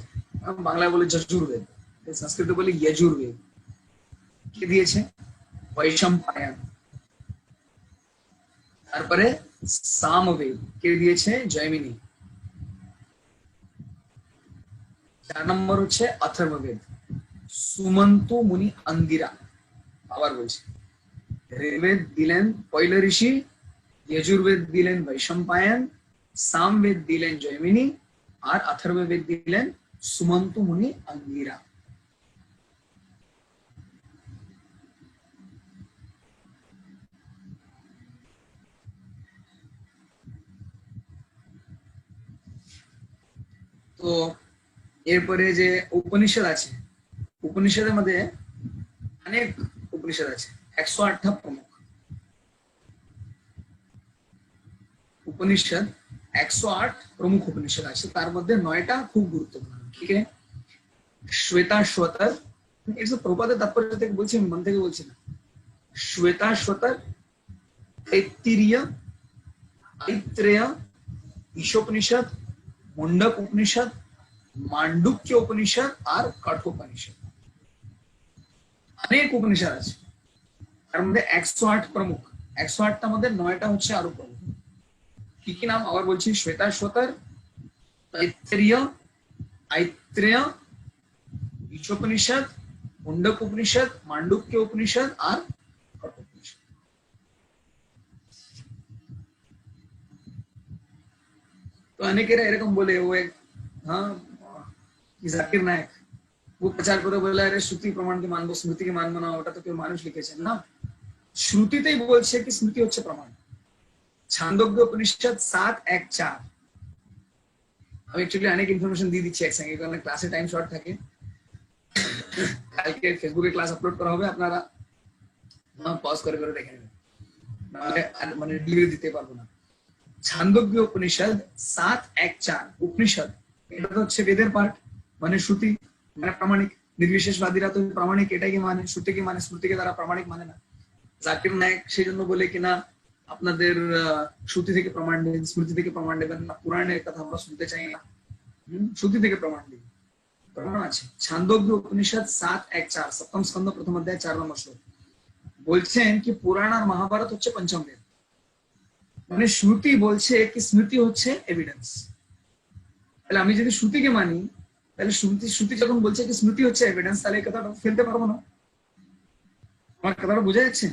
বাংলায় বলে যজুর্বেদ, সংস্কৃতে বলে যজুর্বেদ। কে দিয়েছে? বৈশম্পায়ন। তারপরে সামবেদ কে দিয়েছে? জৈমিনী। 4 নম্বর হচ্ছে অথর্ববেদ, সুমন্ত মুনি আঙ্গিরা। আবার বলছি, ঋগ্বেদ দিলেন পয়লা ঋষি, যজুর্বেদ দিলেন বৈশম্পায়ন, সামবেদ দিলেন জৈমিনী, আর অথর্ববেদ দিলেন সুমন্ত মুনি আঙ্গিরা। তো এরপরে যে উপনিষদ আছে, উপনিষদের মধ্যে অনেক উপনিষদ আছে, 108টা প্রমুখ উপনিষদ। 108 প্রমুখ উপনিষদ আছে, তার মধ্যে 9টা খুব গুরুত্বপূর্ণ। ঠিক আছে, শ্বেতাশ্বতর, এটা প্রভুপাদের তাৎপর্য থেকে বলছি, আমি মন থেকে বলছি না। শ্বেতাশ্বতর, তৈত্তিরীয়, আইত্রেয়, ঈশোপনিষদ, মুন্ডক উপনিষদ, মান্ডুক্য উপনিষদ আর কঠোপনিষদ, অনেক উপনিষদ আছে। তার মধ্যে 108 প্রমুখ, 108টার মধ্যে 9টা হচ্ছে আরো প্রমুখ। কি কি নাম আবার বলছি? শ্বেতাশ্বতর, তৈত্তিরীয়, আইত্রেয়, ঈশোপনিষদ, মুন্ডক উপনিষদ, মান্ডুক্য উপনিষদ আর কঠোপনিষদ। তো অনেকেরা এরকম বলে, ও এক জাকির নায়ক, वो प्रचार করে বলে আরে শ্রুতি প্রমাণকে মানবো, স্মৃতিকে মানবো না, ওটা তো কেউ মানুষ লিখেছেন না। শ্রুতিতেই বলছে কি স্মৃতি হচ্ছে প্রমাণ। ছান্দোগ্য উপনিষদ 7:1-4। আমি অ্যাকচুয়ালি অনেক ইনফরমেশন দিয়ে দিচ্ছি একসঙ্গে, কারণ ক্লাসে টাইম শর্ট থাকে। কালকে ফেসবুকে ক্লাস আপলোড করা হবে, আপনারা পজ করে করে দেখে নেবেন, মানে ডিলিভারি দিতে পারবো না। ছান্দোগ্য উপনিষদ 7:1-4 উপনিষদ, এটা তো হচ্ছে বেদের পার্ট, মানে শ্রুতি, মানে প্রামাণিক। নির্বিশেষবাদীরা তো প্রামাণিক এটাই মানে, শ্রুতিকে মানে, স্মৃতিকে তারা প্রামাণিক মানে না। জাকির নায়ক সেই জন্য বলে কিনা আপনাদের শ্রুতি থেকে প্রমাণ দেবেন, স্মৃতি থেকে প্রমাণ দেবেন না, পুরাণের কথা আমরা শুনতে চাই না, শ্রুতি থেকে প্রমাণ দিন, প্রমাণ আছে। ছান্দোগ্য উপনিষদ 7:1-4, সপ্তম স্কন্ধ প্রথম অধ্যায় 4 নম্বর শ্লোক বলছেন কি পুরাণ আর মহাভারত হচ্ছে পঞ্চম বেদ। মানে শ্রুতি বলছে কি স্মৃতি হচ্ছে এভিডেন্স। তাহলে আমি যদি শ্রুতিকে মানি, তাহলে শ্রুতি যখন বলছে কি স্মৃতি হচ্ছে এভিডেন্স, তাহলে এই কথাটা ফেলতে পারবো না। আমার কথাটা বোঝা যাচ্ছে?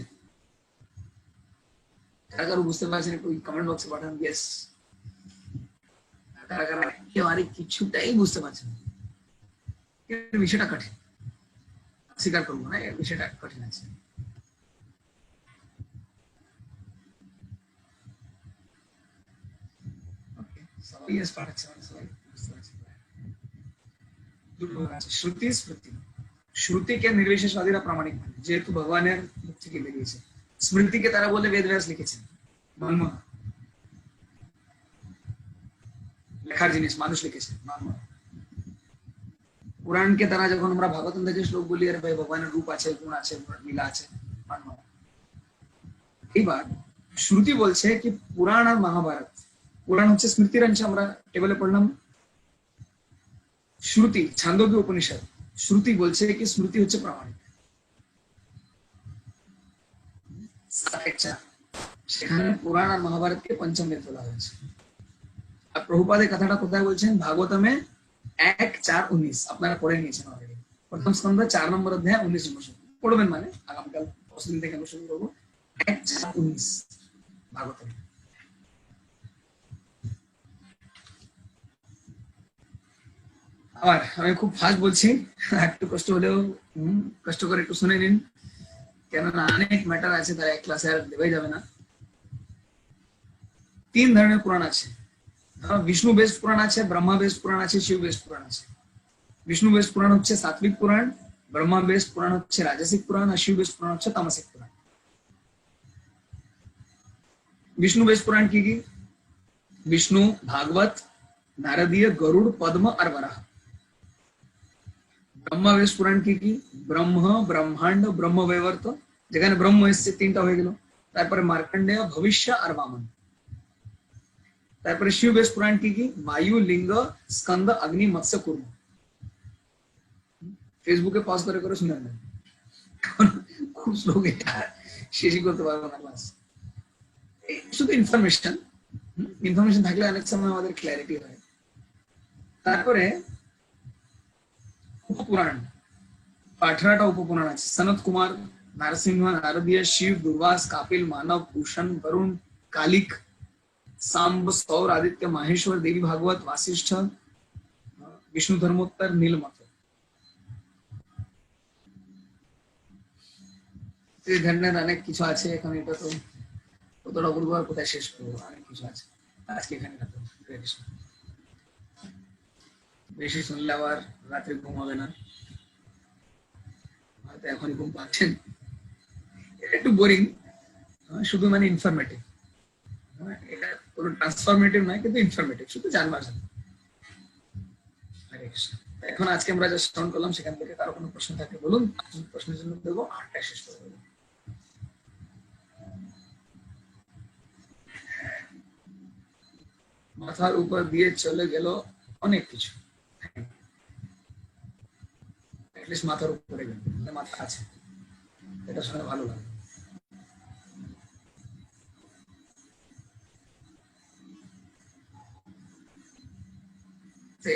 কারা কারো বুঝতে পারছেন একটু কমেন্ট বক্সে পাঠান ইয়েস। কারা কারা একেবারে কিছুটাই বুঝতে পারছেন না, বিষয়টা কঠিন, স্বীকার করবো না, বিষয়টা কঠিন আছে। সবাই ইয়েস পাঠাচ্ছে, সবাই বুঝতে পারছে। শ্রুতি স্মৃতি, শ্রুতিকে নির্বিশেষবাদীরা প্রামাণিক মানে, যেহেতু ভগবানের মুখ থেকে বেরিয়েছে। স্মৃতিকে তারা বলে বেদব্যাস লিখেছেন, মানব না, লেখার জিনিস, মানুষ লিখেছে, মানব না। পুরাণকে তারা যখন আমরা ভাগবতম থেকে শ্লোক বলি, আরে ভাই ভগবানের রূপ আছে, গুণ আছে, লীলা আছে, মানব না। এইবার শ্রুতি বলছে কি পুরাণ আর মহাভারত, পুরাণ হচ্ছে স্মৃতির অংশ, আমরা টেবিলে পড়লাম। শ্রুতি ছান্দোগ্য উপনিষদ, শ্রুতি বলছে কি স্মৃতি হচ্ছে প্রামাণিক। সেখানে পুরাণ আর মহাভারতকে পঞ্চম বেদ বলা হয়েছে। আর প্রভুপাদ এই কথাটা কোথায় বলছেন? ভাগবতমে 1:4-19, আপনারা পড়ে নিয়েছেন অলরেডি। প্রথম স্কন্ধ 4 নম্বর অধ্যায় 19 নম্বর শ্লোক পড়বেন, মানে আগামীকাল দিন থেকে আমরা শুরু করবো। 1:4-19 ভাগবতমে। আবার আমি খুব ফাস্ট বলছি, একটু কষ্ট হলেও কষ্ট করে একটু শুনে নিন, কেননা অনেক ম্যাটার আছে, তারা এক ক্লাসে আর দেওয়াই যাবে না। 3 ধরনের পুরাণ আছে, বিষ্ণু বেস পুরাণ আছে, ব্রহ্মা বেস পুরাণ আছে, শিব বেস পুরাণ আছে। বিষ্ণু বেস পুরাণ হচ্ছে সাত্বিক পুরাণ, ব্রহ্মা বেস পুরাণ হচ্ছে রাজসিক পুরাণ, আর শিব বেস পুরাণ হচ্ছে তামসিক পুরাণ। বিষ্ণু বেস পুরাণ কি কি? বিষ্ণু, ভাগবত, নারদীয়, গরুড়, পদ্ম আর বরাহ। ব্রহ্মা বেস পুরাণ কি কি? ব্রহ্ম, ব্রহ্মাণ্ড, ব্রহ্মবৈবর্ত, যেখানে ব্রহ্ম এসছে 3টা হয়ে গেল, তারপরে মার্কণ্ডেয়, ভবিষ্য আর বামন। তারপরে শিব বেস পুরাণ কি কি? বায়ু, লিঙ্গ, স্কন্দ, অগ্নি, মৎস্য, কুর্ম। ফেসবুকে পজ করে করে শুনে নেন, খুব স্লো, এটা শেষই করতে পারবো না ক্লাস। শুধু ইনফরমেশন, ইনফরমেশন থাকলে অনেক সময় আমাদের ক্ল্যারিটি হয়। তারপরে উপপুরাণ, 18টা উপপুরাণ আছে। সনত কুমার, নারসিংহ, নারদীয়, শিব, দুর্বাস, কাপিল, মানব, ভূষণ, বরুণ, কালিক, सांब, सौर, आदित्य, माहेश्वर, देवी भागवत, वासिष्ठ, विष्णु धर्मोत्तर, नीलमत। এই ধরনের অনেক কিছু আছে। এখন এটা তো কতটা বলবো আর কোথায় শেষ করবো, অনেক কিছু আছে। আজকে এখানে বেশি শুনলে আবার রাত্রে ঘুম হবে না, হয়তো এখনই ঘুম পাচ্ছেন। এটা একটু বোরিং, শুধু মানে ইনফরমেটিভ। এটা কোনো ট্রান্সফরমেটিভ নয়, কিন্তু ইনফরমেটিভ, শুধু জানবার জন্য। হরে কৃষ্ণ। এখন আজকে আমরা যা শ্রবণ করলাম সেখান থেকে কারো কোনো প্রশ্ন থাকলে বলুন, প্রশ্নের জন্য দেবো, 8টায় শেষ করে দেবো। মাথার উপর দিয়ে চলে গেল অনেক কিছু, অ্যাটলিস্ট মাথার উপরে গেল, মাথা আছে, এটা শুনে ভালো লাগে।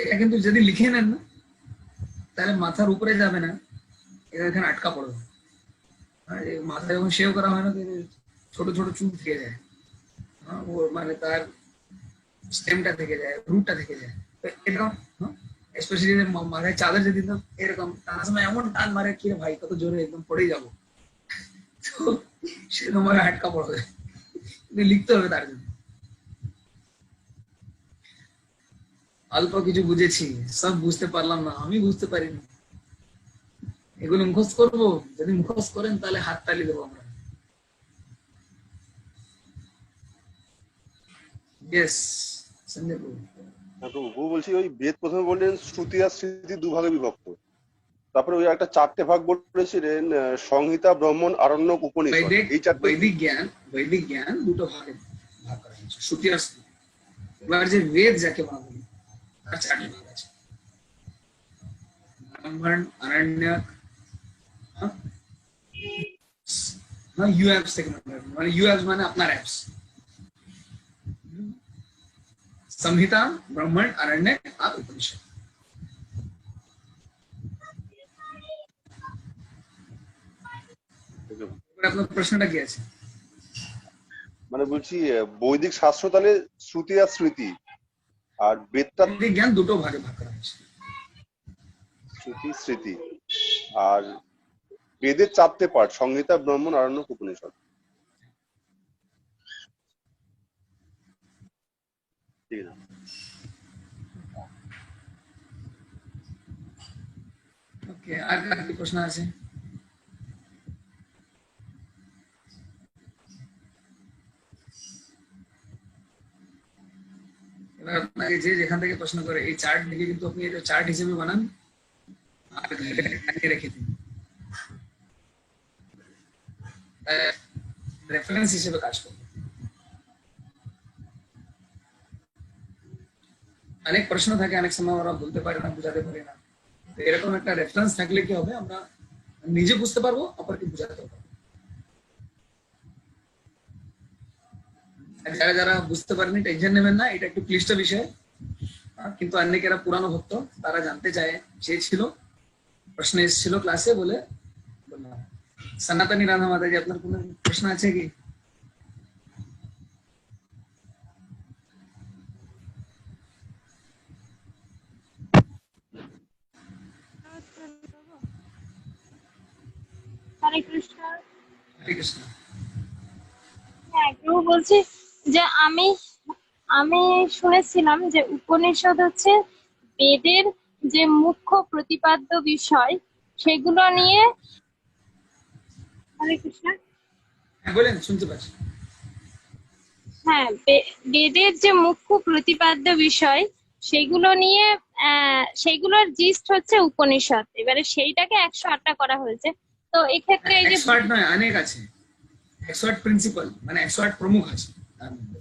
এটা কিন্তু যদি লিখে নেন না তাহলে মাথার উপরে যাবে না, এখানে আটকা পড়বে। মাথা যখন শেভ করা হয় না ছোট ছোট চুল থেকে যায়, ও মানে তার স্টেমটা থেকে যায়, রুটটা থেকে যায়। তো এরকম স্পেশালি মাথায় চাদর যদি এরকম টানার সময় এমন টান মারে কি রে ভাই কত জোরে একদম পড়ে যাবো, তো সেরকম ভাবে আটকা পড়বে, কিন্তু লিখতে হবে তার জন্য। অল্প কিছু বুঝেছি, সব বুঝতে পারলাম না, আমি বুঝতে পারিনি, এগুলো মুখস্থ করবো, যদি মুখস্থ করেন তাহলে হাত তালি দেবো আমরা। ইয়েস সঞ্জয় বাবু। প্রভু বলছি ওই বেদ প্রথমে বললেন শ্রুতি আর স্মৃতি দুভাগে বিভক্ত, তারপরে ওই একটা 4টে ভাগ বলেছিলেন, সংহিতা, ব্রাহ্মণ, আরণ্যক, উপনিষদ, এই 4টে। বৈদিক জ্ঞান দুটো ভাগে ভাগ করা হয়েছে, শ্রুতি আর স্মৃতি। এবার যে বেদ যাকে বলা বলি তার 4টে ভাগ আছে, ব্রাহ্মণ, আরণ্যক, ইউএপস থেকে মানে ইউএপস মানে আপনার অ্যাপস, संहिता, ब्राह्मण, आरण्यक और उपनिषद। আপনার প্রশ্নটা কি আছে? মানে বলছি বৈদিক শাস্ত্র তাহলে শ্রুতি আর স্মৃতি, আর বেদটা জ্ঞান দুটো ভাগে ভাগ করা হয়েছে, শ্রুতি স্মৃতি, আর বেদের 4টে পার্ট, সংহিতা, ব্রাহ্মণ, আরণ্যক, উপনিষদ। ঠিক আছে। ওকে, আর কার কি প্রশ্ন আছে? এবার আপনাকে যে যেখান থেকে প্রশ্ন করে এই চার্ট দেখে কিন্তু আপনি এটা চার্ট হিসেবে বানান আর রেখে দিন, রেফারেন্স হিসেবে কাজ করবে। অনেক প্রশ্ন থাকে, অনেক সময় ওরা বলতে পারে না, বুঝাতে পারে না, তো এরকম একটা রেফারেন্স থাকলে কি হবে, আমরা নিজে বুঝতে পারবো, অপরকে বুঝাতে পারবো। যারা যারা বুঝতে পারেনি টেনশন নেবেন না, এটা একটু ক্লিষ্ট বিষয়, কিন্তু অনেকেরা পুরানো ভক্ত, তারা জানতে চায়, চেয়েছিল, প্রশ্ন এসেছিল ক্লাসে বলে বললাম। সনাতনী রাধা মাতাজি, আপনার কোনো প্রশ্ন আছে কি? হরে কৃষ্ণ। হরে কৃষ্ণ। হ্যাঁ, প্রভু বলছি যে আমি আমি শুনেছিলাম যে উপনিষদ হচ্ছে বেদের যে মুখ্য প্রতিপাদ্য বিষয় সেগুলো নিয়ে। হরে কৃষ্ণ। হ্যাঁ বলেন, শুনতে পাচ্ছি। হ্যাঁ, বেদের যে মুখ্য প্রতিপাদ্য বিষয় সেগুলো নিয়ে সেগুলোর জিস্ট হচ্ছে উপনিষদ, এবারে সেইটাকে 108টা করা হয়েছে। তো এক্ষেত্রে এই যে 108 নয়, অনেক আছে, 108 প্রিন্সিপাল মানে 108 প্রমুখ আছে তার মধ্যে।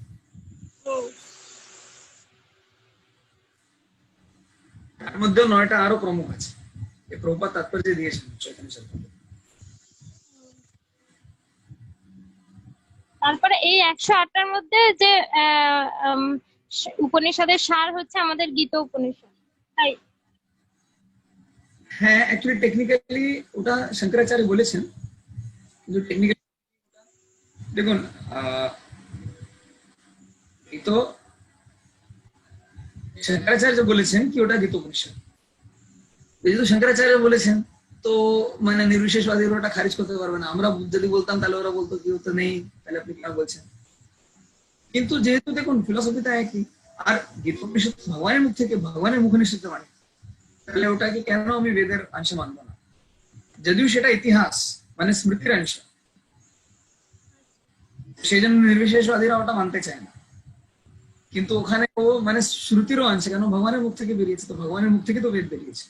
তার মধ্যে 9টা আরো প্রমুখ আছে, এই প্রভুপাদ তাৎপর্য দিয়েছেন চৈতন্য চরিতামৃতে। তারপরে এই 108টার মধ্যে যে উপনিষদের সার হচ্ছে আমাদের গীতা উপনিষদ, তাই? হ্যাঁ, অ্যাকচুয়ালি টেকনিক্যালি ওটা শঙ্করাচার্য বলেছেন, কিন্তু টেকনিক্যালি দেখুন এই তো শঙ্করাচার্য বলেছেন কি ওটা গীতা উপনিষদ, যেহেতু শঙ্করাচার্য বলেছেন তো মানে নির্বিশেষবাদীরা ওটা খারিজ করতে পারবে না। আমরা যদি বলতাম তাহলে ওরা বলতো কি ওটা নেই, তাহলে আপনি কেন বলছেন? কিন্তু যেহেতু দেখুন ফিলসফিটা একই, আর গীতা উপনিষদ ভগবানের মুখ থেকে, ভগবানের মুখ নিঃসৃত বাণী, তাহলে ওটাকে কেন আমি বেদের অংশ মানবো না, যদিও সেটা ইতিহাস মানে স্মৃতির অংশ, সেই জন্য নির্বিশেষবাদীরা ওটা মানতে চায় না। কিন্তু ওখানে ও মানে শ্রুতিরও অংশ, কেন ভগবানের মুখ থেকে বেরিয়েছে, তো ভগবানের মুখ থেকে তো বেদ বেরিয়েছে।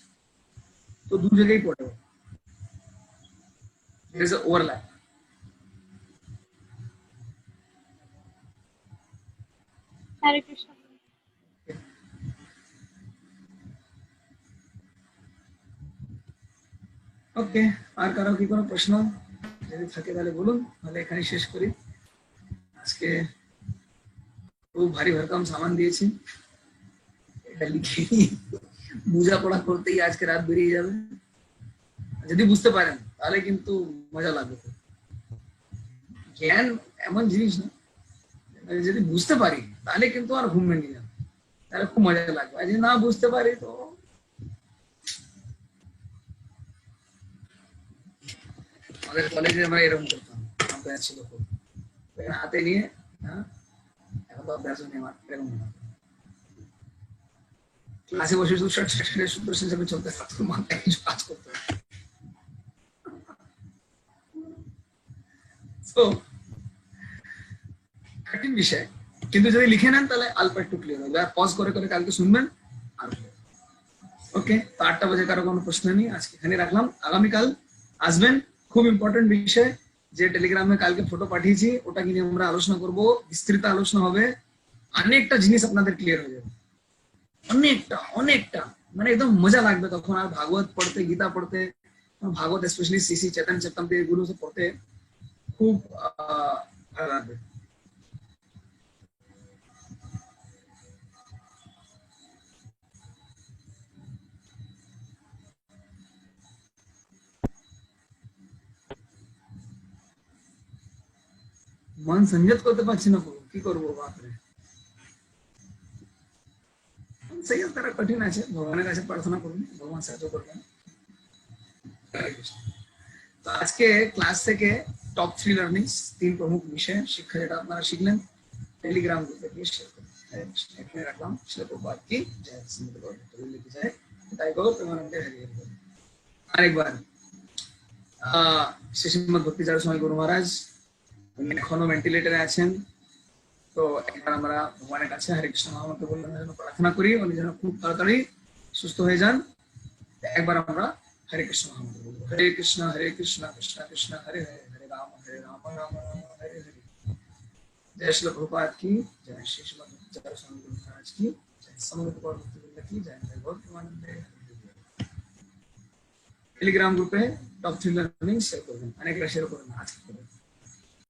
तो दू जगह ही पड़े, देयर इज अ ओवरलैप। হরে কৃষ্ণ। ওকে, আর কারো কি কোনো প্রশ্ন যদি থাকে তাহলে বলুন, তাহলে এখানে শেষ করি। আজকে খুব ভারী ভরকম সামান দিয়েছি, এটা লিখে বোঝাপড়া করতেই আজকে রাত বেরিয়ে যাবে। যদি বুঝতে পারেন তাহলে কিন্তু মজা লাগবে। জ্ঞান এমন জিনিস না, যদি বুঝতে পারি তাহলে কিন্তু আর ঘুম ভেঙে যাবে, তাহলে খুব মজা লাগবে। আর যদি না বুঝতে পারি তো আমাদের কলেজে আমরা এরকম করতাম, অভ্যাস ছিল খুব, হাতে নিয়ে, হ্যাঁ এখন তো অভ্যাস নেই আমার, এরকম ক্লাসে বসে সূত্র হিসেবে চলতে থাকতো, মাথায় কিছু কাজ করতে হবে। তো কঠিন বিষয়, কিন্তু যদি লিখে নেন তাহলে অল্প একটু ক্লিয়ার হবে। আর পজ করে করে কালকে শুনবেন আর ওকে। তো 8টা বাজে কারো কোনো প্রশ্ন নেই, আজকে এখানে রাখলাম। আগামীকাল আসবেন, খুব ইম্পর্টেন্ট বিষয়, যে টেলিগ্রামে কালকে ফটো পাঠিয়েছি ওটা নিয়ে আমরা আলোচনা করব, বিস্তৃত আলোচনা হবে, অনেকটা জিনিস আপনাদের ক্লিয়ার হয়ে যাবে, অনেকটা অনেকটা, মানে একদম মজা লাগবে তখন। আর ভাগবত পড়তে, গীতা পড়তে, ভাগবত স্পেশালি শ্রী চৈতন্য চরিতামৃত এগুলো সব পড়তে খুব ভালো লাগবে। মন সংযত করতে পারছি না, কি করবো বাপরে। সংযত করা কঠিন আছে, ভগবানের কাছে প্রার্থনা করুন, ভগবান সাহায্য করবেন। তো আজকে ক্লাস থেকে টপ 3 লার্নিংস, 3 প্রমুখ বিষয় শিক্ষা যেটা আপনারা শিখলেন, টেলিগ্রাম গ্রুপে গিয়ে শেয়ার করুন। এখানে রাখলাম। শিলা প্রভুপাদ কি জয়, শ্রীমদ্ ভগবদ্গীতা লিখে যায়, তাই গৌর প্রেমানন্দে হরি হরি বল। আরেকবার শ্রীমদ্ ভক্তিচারু স্বামী গুরু মহারাজ উনি এখনো ভেন্টিলেটরে আছেন, তো একবার আমরা ভগবানের কাছে হরে কৃষ্ণ মহামন্ত্র বললাম যেন প্রার্থনা করি উনি যেন খুব তাড়াতাড়ি সুস্থ হয়ে যান। একবার আমরা হরে কৃষ্ণ মহামন্ত্র বলবো, হরে কৃষ্ণ কৃষ্ণ কৃষ্ণ হরে হরে, হরে রাম রাম রাম হরে হরে। जय श्री प्रभुपाद की जय, श्री श्रीमद् भक्तिचार्य स्वामी गुरु महाराज की जय, समवेत गौर भक्तवृंद की जय, जय गौर प्रेमानंद। টেলিগ্রাম গ্রুপে টপ 3 লার্নিং শেয়ার করবেন, অনেকটা শেয়ার করবেন আজকে।